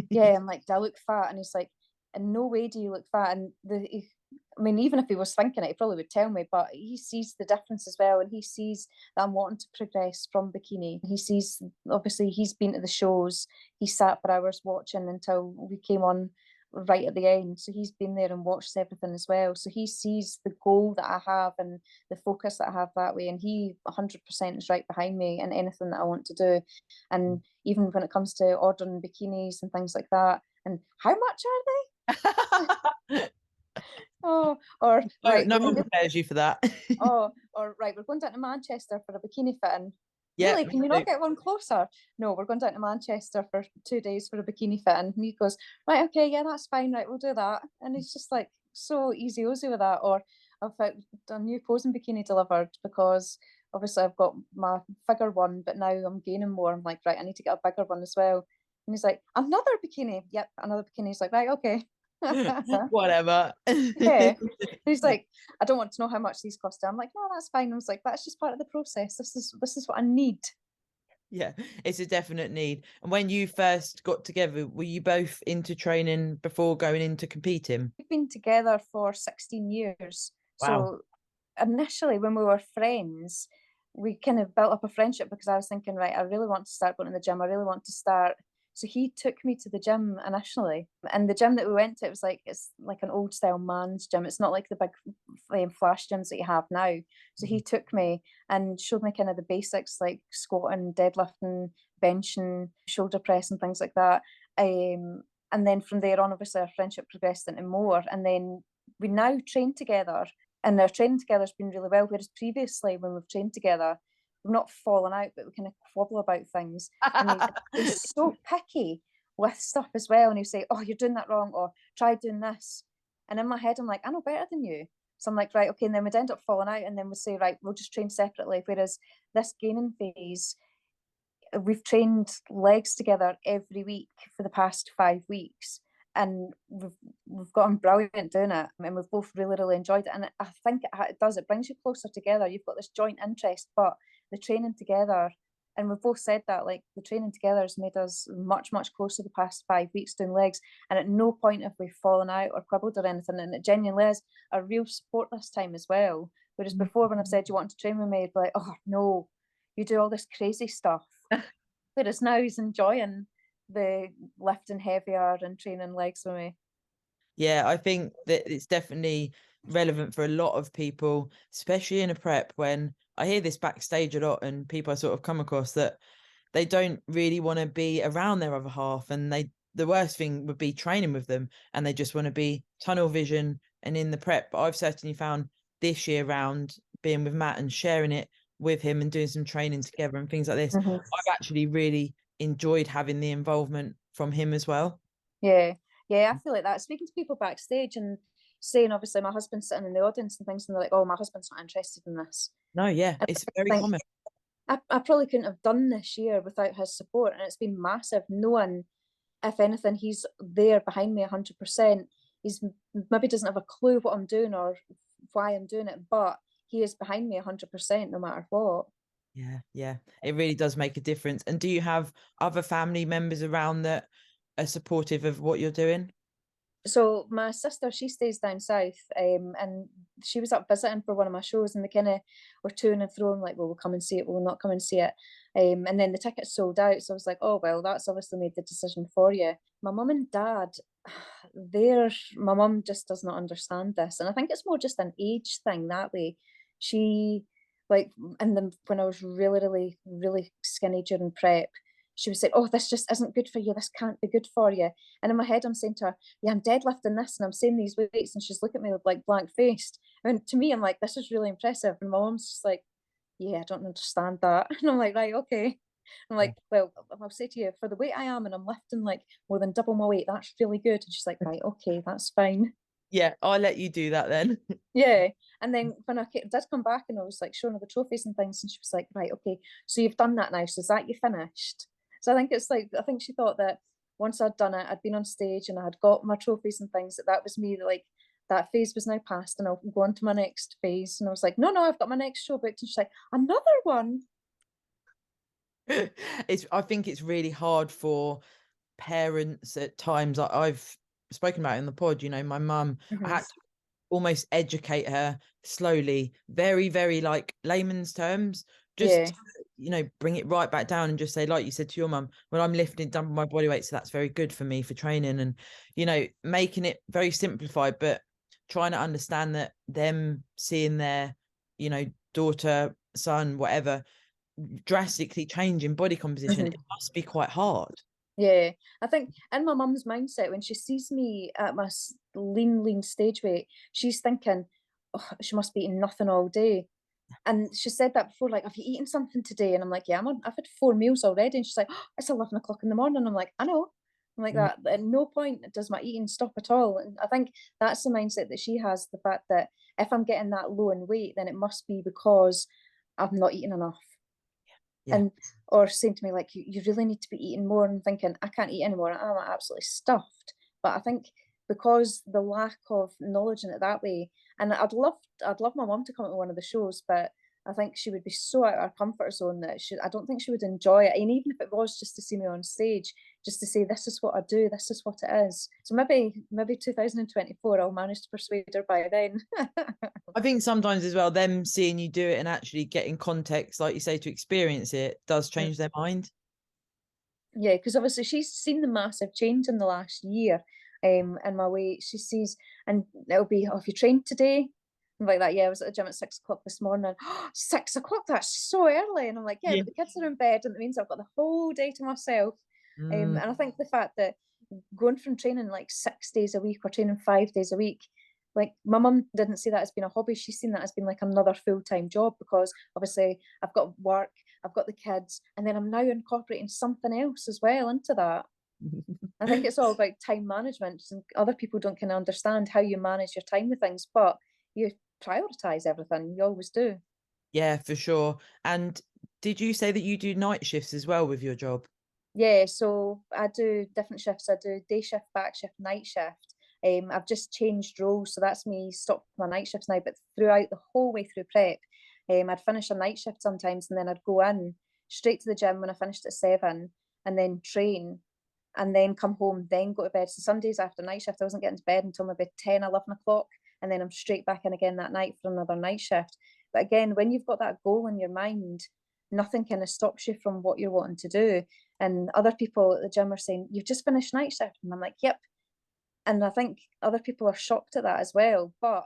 Yeah, I'm like, do I look fat? And he's like, in no way do you look fat. And I mean, even if he was thinking it, he probably would tell me, but he sees the difference as well. And he sees that I'm wanting to progress from bikini. He sees, obviously, he's been to the shows. He sat for hours watching until we came on right at the end. So he's been there and watched everything as well. So he sees the goal that I have and the focus that I have that way. And he 100% is right behind me in anything that I want to do. And even when it comes to ordering bikinis and things like that, and how much are they? Oh, or right, no one prepares you for that. or right, we're going down to Manchester for a bikini fitting. Yeah, really, can you not get one closer? No, we're going down to Manchester for 2 days for a bikini fitting. And he goes, right, okay, yeah, that's fine, right, we'll do that. And he's just like so easy with that. Or I've got a new posing bikini delivered, because obviously I've got my figure one, but now I'm gaining more. I'm like, right, I need to get a bigger one as well. And he's like, another bikini. Yep, another bikini. He's like, right, okay. Whatever. Yeah. He's like, I don't want to know how much these cost. I'm like, no, that's fine. I was like, that's just part of the process. This is what I need. Yeah, it's a definite need. And when you first got together, were you both into training before going into competing? We've been together for 16 years. Wow. So initially, when we were friends, we kind of built up a friendship, because I was thinking, right, I really want to start going to the gym. I really want to start. So he took me to the gym initially. And the gym that we went to, it's like an old style man's gym. It's not like the big flash gyms that you have now. So he took me and showed me kind of the basics, like squatting, deadlifting, benching, shoulder press and things like that. And then from there on, obviously our friendship progressed into more. And then we now train together, and our training together has been really well. Whereas previously, when we've trained together, we've not fallen out, but we kind of quabble about things. And he's so picky with stuff as well. And he'll say, oh, you're doing that wrong, or try doing this. And in my head, I'm like, I know better than you. So I'm like, right, okay. And then we'd end up falling out, and then we'd say, right, we'll just train separately. Whereas this gaining phase, we've trained legs together every week for the past 5 weeks. And we've gotten brilliant doing it, and we've both really enjoyed it. And I think it brings you closer together. You've got this joint interest, but the training together, and we've both said that, like, the training together has made us much closer the past 5 weeks doing legs. And at no point have we fallen out or quibbled or anything, and it genuinely is a real support this time as well. Whereas before, when I've said you want to train with me, I'd be like, oh no, you do all this crazy stuff. Whereas now he's enjoying the lifting heavier and training legs with me. Yeah, I think that it's definitely relevant for a lot of people, especially in a prep, when I hear this backstage a lot, and people I sort of come across that they don't really want to be around their other half, and the worst thing would be training with them, and they just want to be tunnel vision, and in the prep, but I've certainly found this year round, being with Matt and sharing it with him and doing some training together and things like this, I've actually really enjoyed having the involvement from him as well. Yeah, I feel like that. Speaking to people backstage and saying, obviously, my husband's sitting in the audience and things, and they're like, "Oh, my husband's not interested in this." No, yeah, And it's I very think common. I probably couldn't have done this year without his support, and it's been massive. Knowing, if anything, he's there behind me 100%. He's maybe doesn't have a clue what I'm doing or why I'm doing it, but he is behind me 100% no matter what. Yeah, it really does make a difference. And do you have other family members around that are supportive of what you're doing? So my sister, she stays down south, and she was up visiting for one of my shows, and they kind of were to and fro, like, well, we'll come and see it, we'll not come and see it. And then the tickets sold out, so I was like, oh well, that's obviously made the decision for you. My mum and dad, my mum just does not understand this, and I think it's more just an age thing that way. She, like, and then when I was really, really, really skinny during prep, she was saying, oh, this just isn't good for you, this can't be good for you. And in my head, I'm saying to her, yeah, I'm deadlifting this and I'm saying these weights. And she's looking at me with like blank faced. And to me, I'm like, this is really impressive. And my mom's just like, yeah, I don't understand that. And I'm like, right, okay. I'm like, well, I'll say to you, for the weight I am and I'm lifting like more than double my weight, that's really good. And she's like, right, okay, that's fine. Yeah, I'll let you do that then. Yeah. And then when I did come back and I was like showing her the trophies and things, and she was like, right, okay, so you've done that now. So is that you finished? So I think it's like, I think she thought that once I'd done it, I'd been on stage and I had got my trophies and things, that was me, like that phase was now past and I'll go on to my next phase. And I was like, no, I've got my next show booked. And she's like, another one? I think it's really hard for parents at times. I've spoken about it in the pod, my mum, I had to almost educate her slowly, very, very like layman's terms, Yeah. just bring it right back down and just say, like you said to your mum, when I'm lifting, dumping my body weight, so that's very good for me for training, and making it very simplified, but trying to understand that them seeing their daughter, son, whatever, drastically changing body composition, it must be quite hard. Yeah, I think in my mum's mindset, when she sees me at my lean stage weight, she's thinking, oh, she must be eating nothing all day. And she said that before, like, have you eaten something today? And I'm like, yeah, I've had 4 meals already. And she's like, oh, it's 11 o'clock in the morning. I'm like, I know. I'm like that. At no point does my eating stop at all. And I think that's the mindset that she has, the fact that if I'm getting that low in weight, then it must be because I'm not eating enough. Yeah. And or saying to me like, you really need to be eating more, and thinking I can't eat anymore, I'm absolutely stuffed. But I think because the lack of knowledge in it that way, and I'd love my mum to come to one of the shows, but I think she would be so out of her comfort zone that I don't think she would enjoy it. And even if it was just to see me on stage, just to say this is what I do, this is what it is. So maybe 2024 I'll manage to persuade her by then. I think sometimes as well, them seeing you do it and actually getting context, like you say, to experience it does change their mind. Yeah, because obviously she's seen the massive change in the last year, in my weight. She sees, and it'll be, oh, have you trained today? I'm like that. Yeah, I was at the gym at 6 o'clock this morning. 6 o'clock, that's so early. And I'm like, yeah, Yeah. but the kids are in bed, and it means I've got the whole day to myself. And I think the fact that going from training like 6 days a week or training 5 days a week, like my mum didn't see that as being a hobby. She's seen that as being like another full-time job, because obviously I've got work, I've got the kids, and then I'm now incorporating something else as well into that. I think it's all about time management, and other people don't kind of understand how you manage your time with things, but you prioritize everything. You always do. Yeah, for sure. And did you say that you do night shifts as well with your job? Yeah, so I do different shifts. I do day shift, back shift, night shift. I've just changed roles, so that's me stopped my night shifts now. But throughout the whole way through prep, I'd finish a night shift sometimes, and then I'd go in straight to the gym when I finished at 7, and then train, and then come home, then go to bed. So some days after night shift, I wasn't getting to bed until maybe 10, 11 o'clock, and then I'm straight back in again that night for another night shift. But again, when you've got that goal in your mind, nothing kind of stops you from what you're wanting to do. And other people at the gym are saying, you've just finished night shift. And I'm like, yep. And I think other people are shocked at that as well. But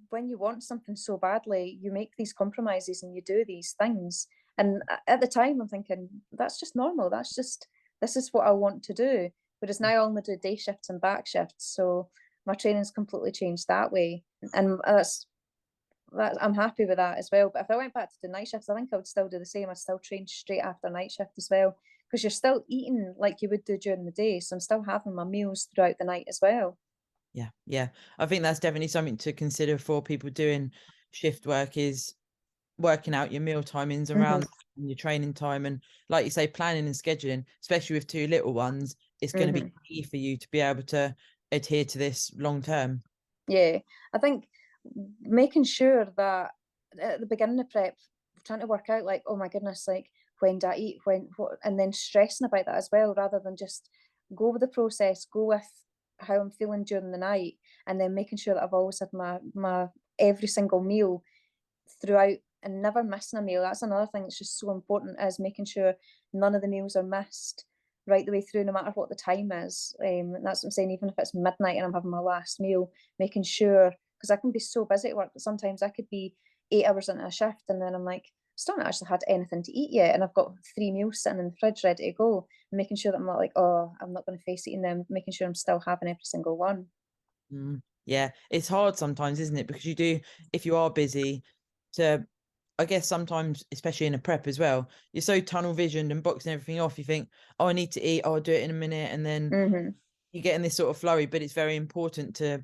when you want something so badly, you make these compromises and you do these things. And at the time, I'm thinking, that's just normal. This is what I want to do. Whereas now I only do day shifts and back shifts. So my training's completely changed that way, and that's I'm happy with that as well. But if I went back to the night shifts, I think I would still do the same. I'd still train straight after night shift as well, because you're still eating like you would do during the day. So I'm still having my meals throughout the night as well. Yeah. I think that's definitely something to consider for people doing shift work, is working out your meal timings around your training time, and like you say, planning and scheduling, especially with 2 little ones, it's going to be key for you to be able to adhere to this long term. Yeah, I think making sure that at the beginning of prep, trying to work out like, oh my goodness, like when do I eat, what, and then stressing about that as well, rather than just go with the process, go with how I'm feeling during the night, and then making sure that I've always had my every single meal throughout and never missing a meal. That's another thing that's just so important, is making sure none of the meals are missed right the way through, no matter what the time is. And that's what I'm saying, even if it's midnight and I'm having my last meal, making sure, because I can be so busy at work that sometimes I could be 8 hours into a shift and then I'm like, still not actually had anything to eat yet, and I've got 3 meals sitting in the fridge ready to go, and making sure that I'm not like, oh, I'm not going to face eating them, making sure I'm still having every single one. Yeah, it's hard sometimes, isn't it? Because you do, if you are busy, to, I guess sometimes, especially in a prep as well, you're so tunnel visioned and boxing everything off. You think, oh, I need to eat, oh, I'll do it in a minute. And then you get in this sort of flurry, but it's very important to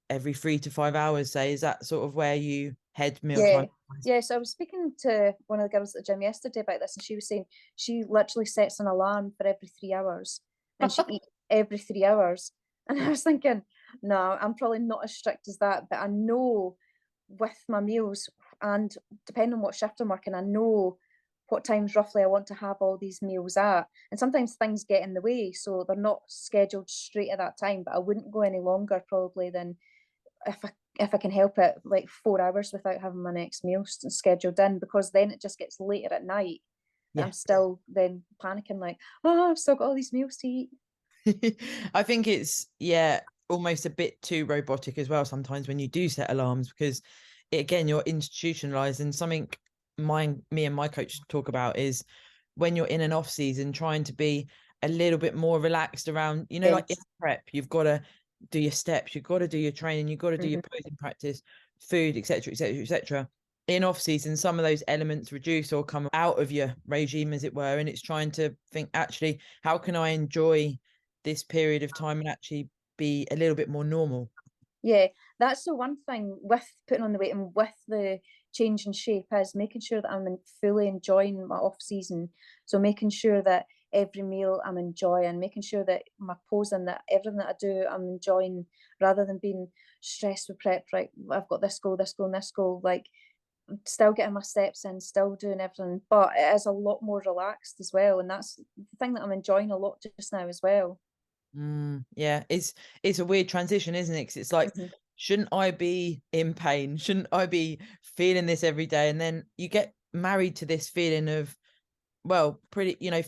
every 3 to 5 hours, say, is that sort of where you head mealtime? Yeah, so I was speaking to one of the girls at the gym yesterday about this, and she was saying she literally sets an alarm for every 3 hours, and she eats every 3 hours. And I was thinking, no, I'm probably not as strict as that, but I know with my meals, and depending on what shift I'm working, I know what times roughly I want to have all these meals at. And sometimes things get in the way, so they're not scheduled straight at that time, but I wouldn't go any longer probably than, if I can help it, like 4 hours without having my next meal scheduled in, because then it just gets later at night. I'm still then panicking like, oh, I've still got all these meals to eat. I think it's, almost a bit too robotic as well sometimes when you do set alarms, because again, you're institutionalized. And something me and my coach talk about is, when you're in an off season, trying to be a little bit more relaxed around, like in prep, you've got to do your steps, you've got to do your training, you've got to do your posing practice, food, etc., etc., etc. In off season, some of those elements reduce or come out of your regime, as it were, and it's trying to think, actually, how can I enjoy this period of time and actually be a little bit more normal? Yeah, that's the one thing with putting on the weight and with the change in shape, is making sure that I'm fully enjoying my off season. So making sure that every meal I'm enjoying, making sure that my posing, that everything that I do I'm enjoying, rather than being stressed with prep. Right, I've got this goal, this goal, and this goal. Like, still getting my steps in, still doing everything, but it is a lot more relaxed as well, and that's the thing that I'm enjoying a lot just now as well. Yeah, it's a weird transition, isn't it? Because it's like, shouldn't I be in pain? Shouldn't I be feeling this every day? And then you get married to this feeling of, well,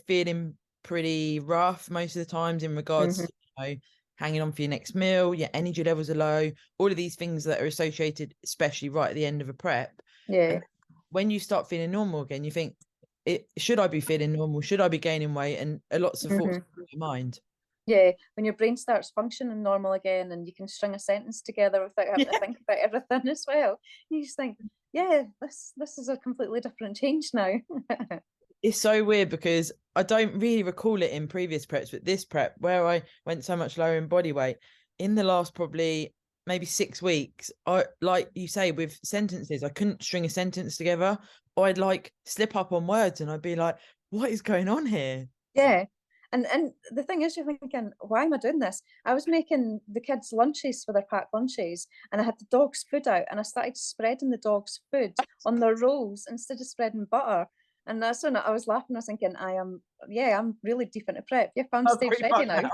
feeling pretty rough most of the times in regards to, hanging on for your next meal, your energy levels are low, all of these things that are associated, especially right at the end of a prep. Yeah. When you start feeling normal again, you think, should I be feeling normal? Should I be gaining weight? And lots of thoughts in your mind. Yeah, when your brain starts functioning normal again, and you can string a sentence together without having to think about everything as well, you just think, yeah, this is a completely different change now. It's so weird, because I don't really recall it in previous preps, but this prep, where I went so much lower in body weight, in the last probably maybe 6 weeks, I, like you say, with sentences, I couldn't string a sentence together, or I'd like slip up on words and I'd be like, what is going on here? Yeah. And the thing is, you're thinking, why am I doing this? I was making the kids lunches for their packed lunches, and I had the dog's food out, and I started spreading the dog's food on their rolls instead of spreading butter. And that's when I was laughing. I was thinking, I'm really deep into prep. Yep, I'm stage ready now.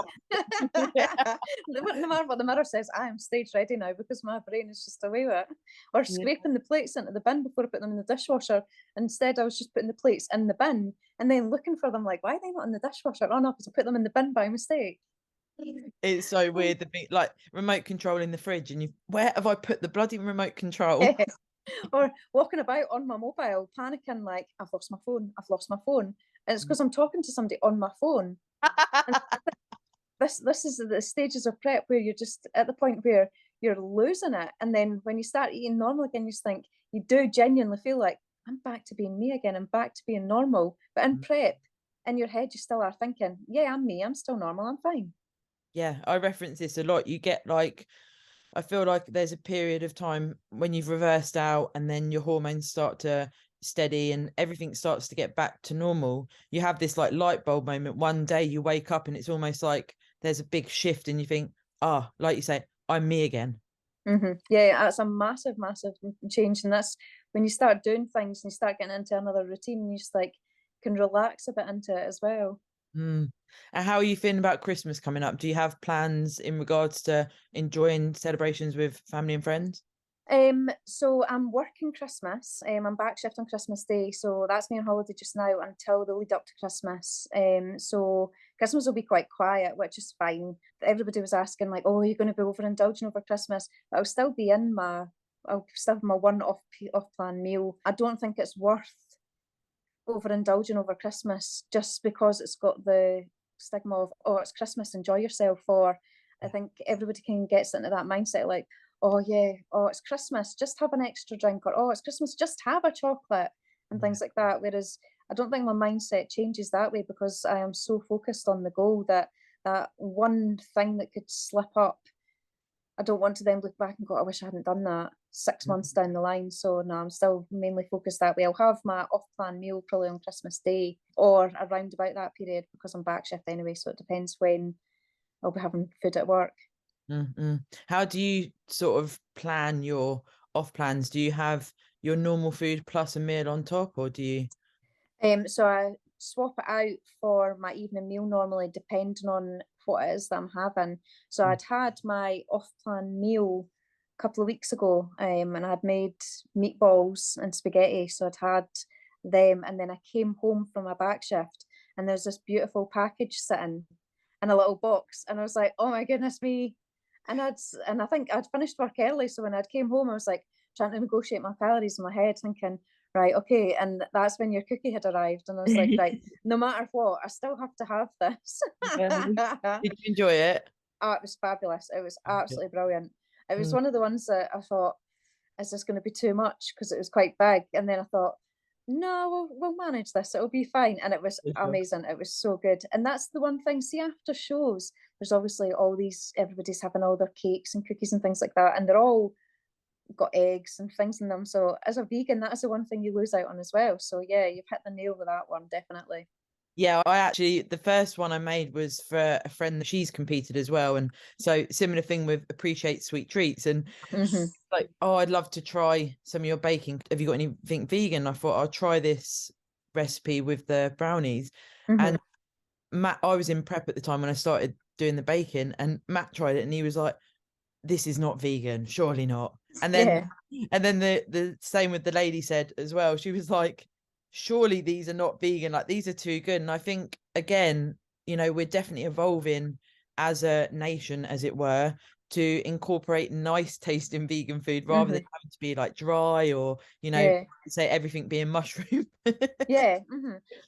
No matter what the mirror says, I am stage ready now, because my brain is just away with it. Or scraping the plates into the bin before I put them in the dishwasher. Instead, I was just putting the plates in the bin and then looking for them, like, why are they not in the dishwasher? Oh no, because I put them in the bin by mistake. It's so weird, the bit like remote control in the fridge, and where have I put the bloody remote control? Or walking about on my mobile, panicking like, I've lost my phone, I've lost my phone. And it's because I'm talking to somebody on my phone. And this is the stages of prep where you're just at the point where you're losing it, and then when you start eating normal again, you just think, you do genuinely feel like, I'm back to being me again, I'm back to being normal. But in prep, in your head, you still are thinking, yeah, I'm me, I'm still normal, I'm fine. Yeah, I reference this a lot. You get like, I feel like there's a period of time when you've reversed out and then your hormones start to steady and everything starts to get back to normal. You have this like light bulb moment. One day you wake up and it's almost like there's a big shift and you think, like you say, I'm me again. Yeah, that's a massive, massive change. And that's when you start doing things and you start getting into another routine, and you just like can relax a bit into it as well. And how are you feeling about Christmas coming up? Do you have plans in regards to enjoying celebrations with family and friends? So I'm working Christmas. I'm back shift on Christmas Day, so that's me on holiday just now until the lead up to Christmas. So Christmas will be quite quiet, which is fine. Everybody was asking like, "Oh, are you going to be overindulging over Christmas?" But I'll still have my one off plan meal. I don't think it's worth overindulging over Christmas just because it's got the stigma of, oh, it's Christmas, enjoy yourself. Or I think everybody can get into that mindset like, oh yeah, oh, it's Christmas, just have an extra drink, or oh, it's Christmas, just have a chocolate, and things like that. Whereas I don't think my mindset changes that way, because I am so focused on the goal that that one thing that could slip up, I don't want to then look back and go, I wish I hadn't done that 6 months down the line. So no, I'm still mainly focused that way. I'll have my off-plan meal probably on Christmas Day or around about that period, because I'm back shift anyway. So it depends when I'll be having food at work. How do you sort of plan your off plans? Do you have your normal food plus a meal on top, or do you? So I swap it out for my evening meal normally, depending on what it is that I'm having. So I'd had my off-plan meal a couple of weeks ago, and I'd made meatballs and spaghetti. So I'd had them, and then I came home from my back shift, and there's this beautiful package sitting in a little box, and I was like, oh my goodness me. And I think I'd finished work early, so when I came home, I was like trying to negotiate my calories in my head, thinking, right, okay. And that's when your cookie had arrived, and I was like, right, no matter what, I still have to have this. Did you enjoy it? Oh, it was fabulous. It was Yeah. absolutely brilliant. It was one of the ones that I thought, is this going to be too much? Because it was quite big. And then I thought, no, we'll manage this. It'll be fine. And it was amazing. It was so good. And that's the one thing. See, after shows, there's obviously all these, everybody's having all their cakes and cookies and things like that. And they're all got eggs and things in them. So as a vegan, that is the one thing you lose out on as well. So yeah, you've hit the nail with that one, definitely. Yeah, I actually, the first one I made was for a friend that she's competed as well. And so similar thing with appreciate sweet treats. And like, oh, I'd love to try some of your baking. Have you got anything vegan? I thought I'll try this recipe with the brownies. And Matt, I was in prep at the time when I started doing the baking, and Matt tried it and he was like, this is not vegan, surely not. And then the same with the lady said as well. She was like, surely these are not vegan, like these are too good. And I think again, we're definitely evolving as a nation, as it were, to incorporate nice tasting vegan food rather than having to be like dry or say everything being mushroom. I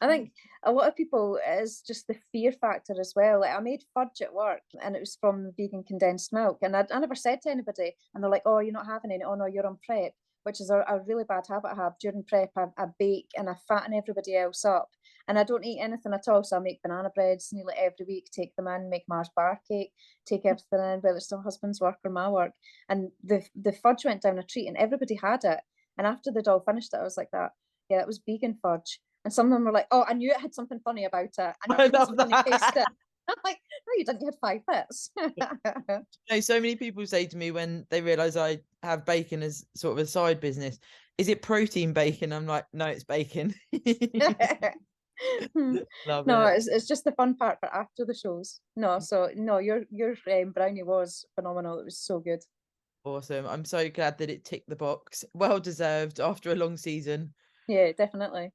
think a lot of people, it is just the fear factor as well. Like I made fudge at work, and it was from vegan condensed milk, and I never said to anybody, and they're like, oh, you're not having any, oh no, you're on prep, which is a really bad habit I have. During prep, I bake and I fatten everybody else up, and I don't eat anything at all. So I make banana breads nearly every week, take them in, make Mars bar cake, take everything in, whether it's the husband's work or my work. And the fudge went down a treat, and everybody had it. And after they'd all finished it, I was like, that, yeah, it was vegan fudge. And some of them were like, oh, I knew it had something funny about it. I knew it was going to taste it. I'm like, no, you didn't. You had 5 bits. So many people say to me when they realize I have bacon as sort of a side business, is it protein bacon? I'm like, no, it's bacon. Love no, it. it's just the fun part for after the shows. No, so no, your brownie was phenomenal. It was so good. Awesome. I'm so glad that it ticked the box. Well deserved after a long season. Yeah, definitely.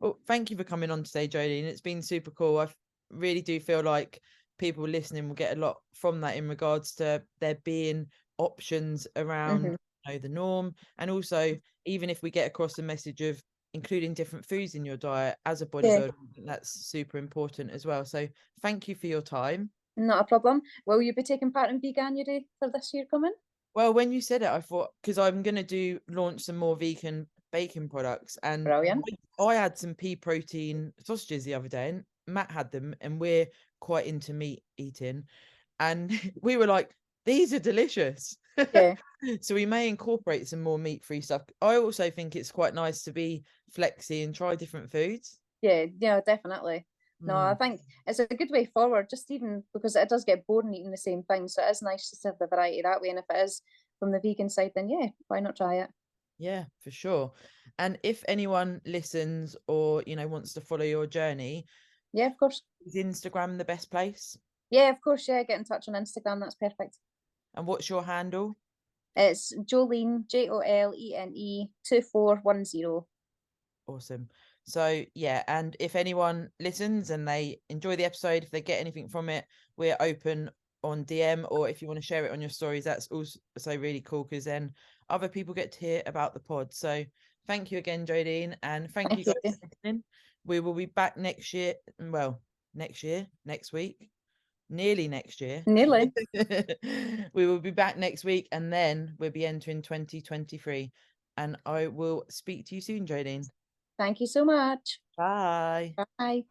Well, thank you for coming on today, Jolene. It's been super cool. I really do feel like people listening will get a lot from that in regards to there being options around the norm, and also even if we get across the message of including different foods in your diet as a bodybuilder, that's super important as well. So thank you for your time. Not a problem. Will you be taking part in Veganuary for this year coming? Well, when you said it, I thought, because I'm going to launch some more vegan bacon products, and Brilliant. I had some pea protein sausages the other day, and Matt had them, and we're quite into meat eating, and we were like, these are delicious. Yeah. So we may incorporate some more meat-free stuff. I also think it's quite nice to be flexy and try different foods. Yeah, yeah, definitely. No, I Mm. think it's a good way forward, just even because it does get boring eating the same thing. So it is nice to have the variety that way. And if it is from the vegan side, then yeah, why not try it? Yeah, for sure. And if anyone listens or, wants to follow your journey, Yeah, of course. is Instagram the best place? Yeah, of course. Yeah, get in touch on Instagram. That's perfect. And what's your handle? It's Jolene, Jolene 2410. Awesome. So yeah, and if anyone listens and they enjoy the episode, if they get anything from it, we're open on DM, or if you want to share it on your stories, that's also really cool, because then other people get to hear about the pod. So thank you again, Jodine, and thank you Thank guys you. for listening. We will be back next year. Well, next week, nearly next year. Nearly. We will be back next week, and then we'll be entering 2023. And I will speak to you soon, Jodine. Thank you so much. Bye. Bye.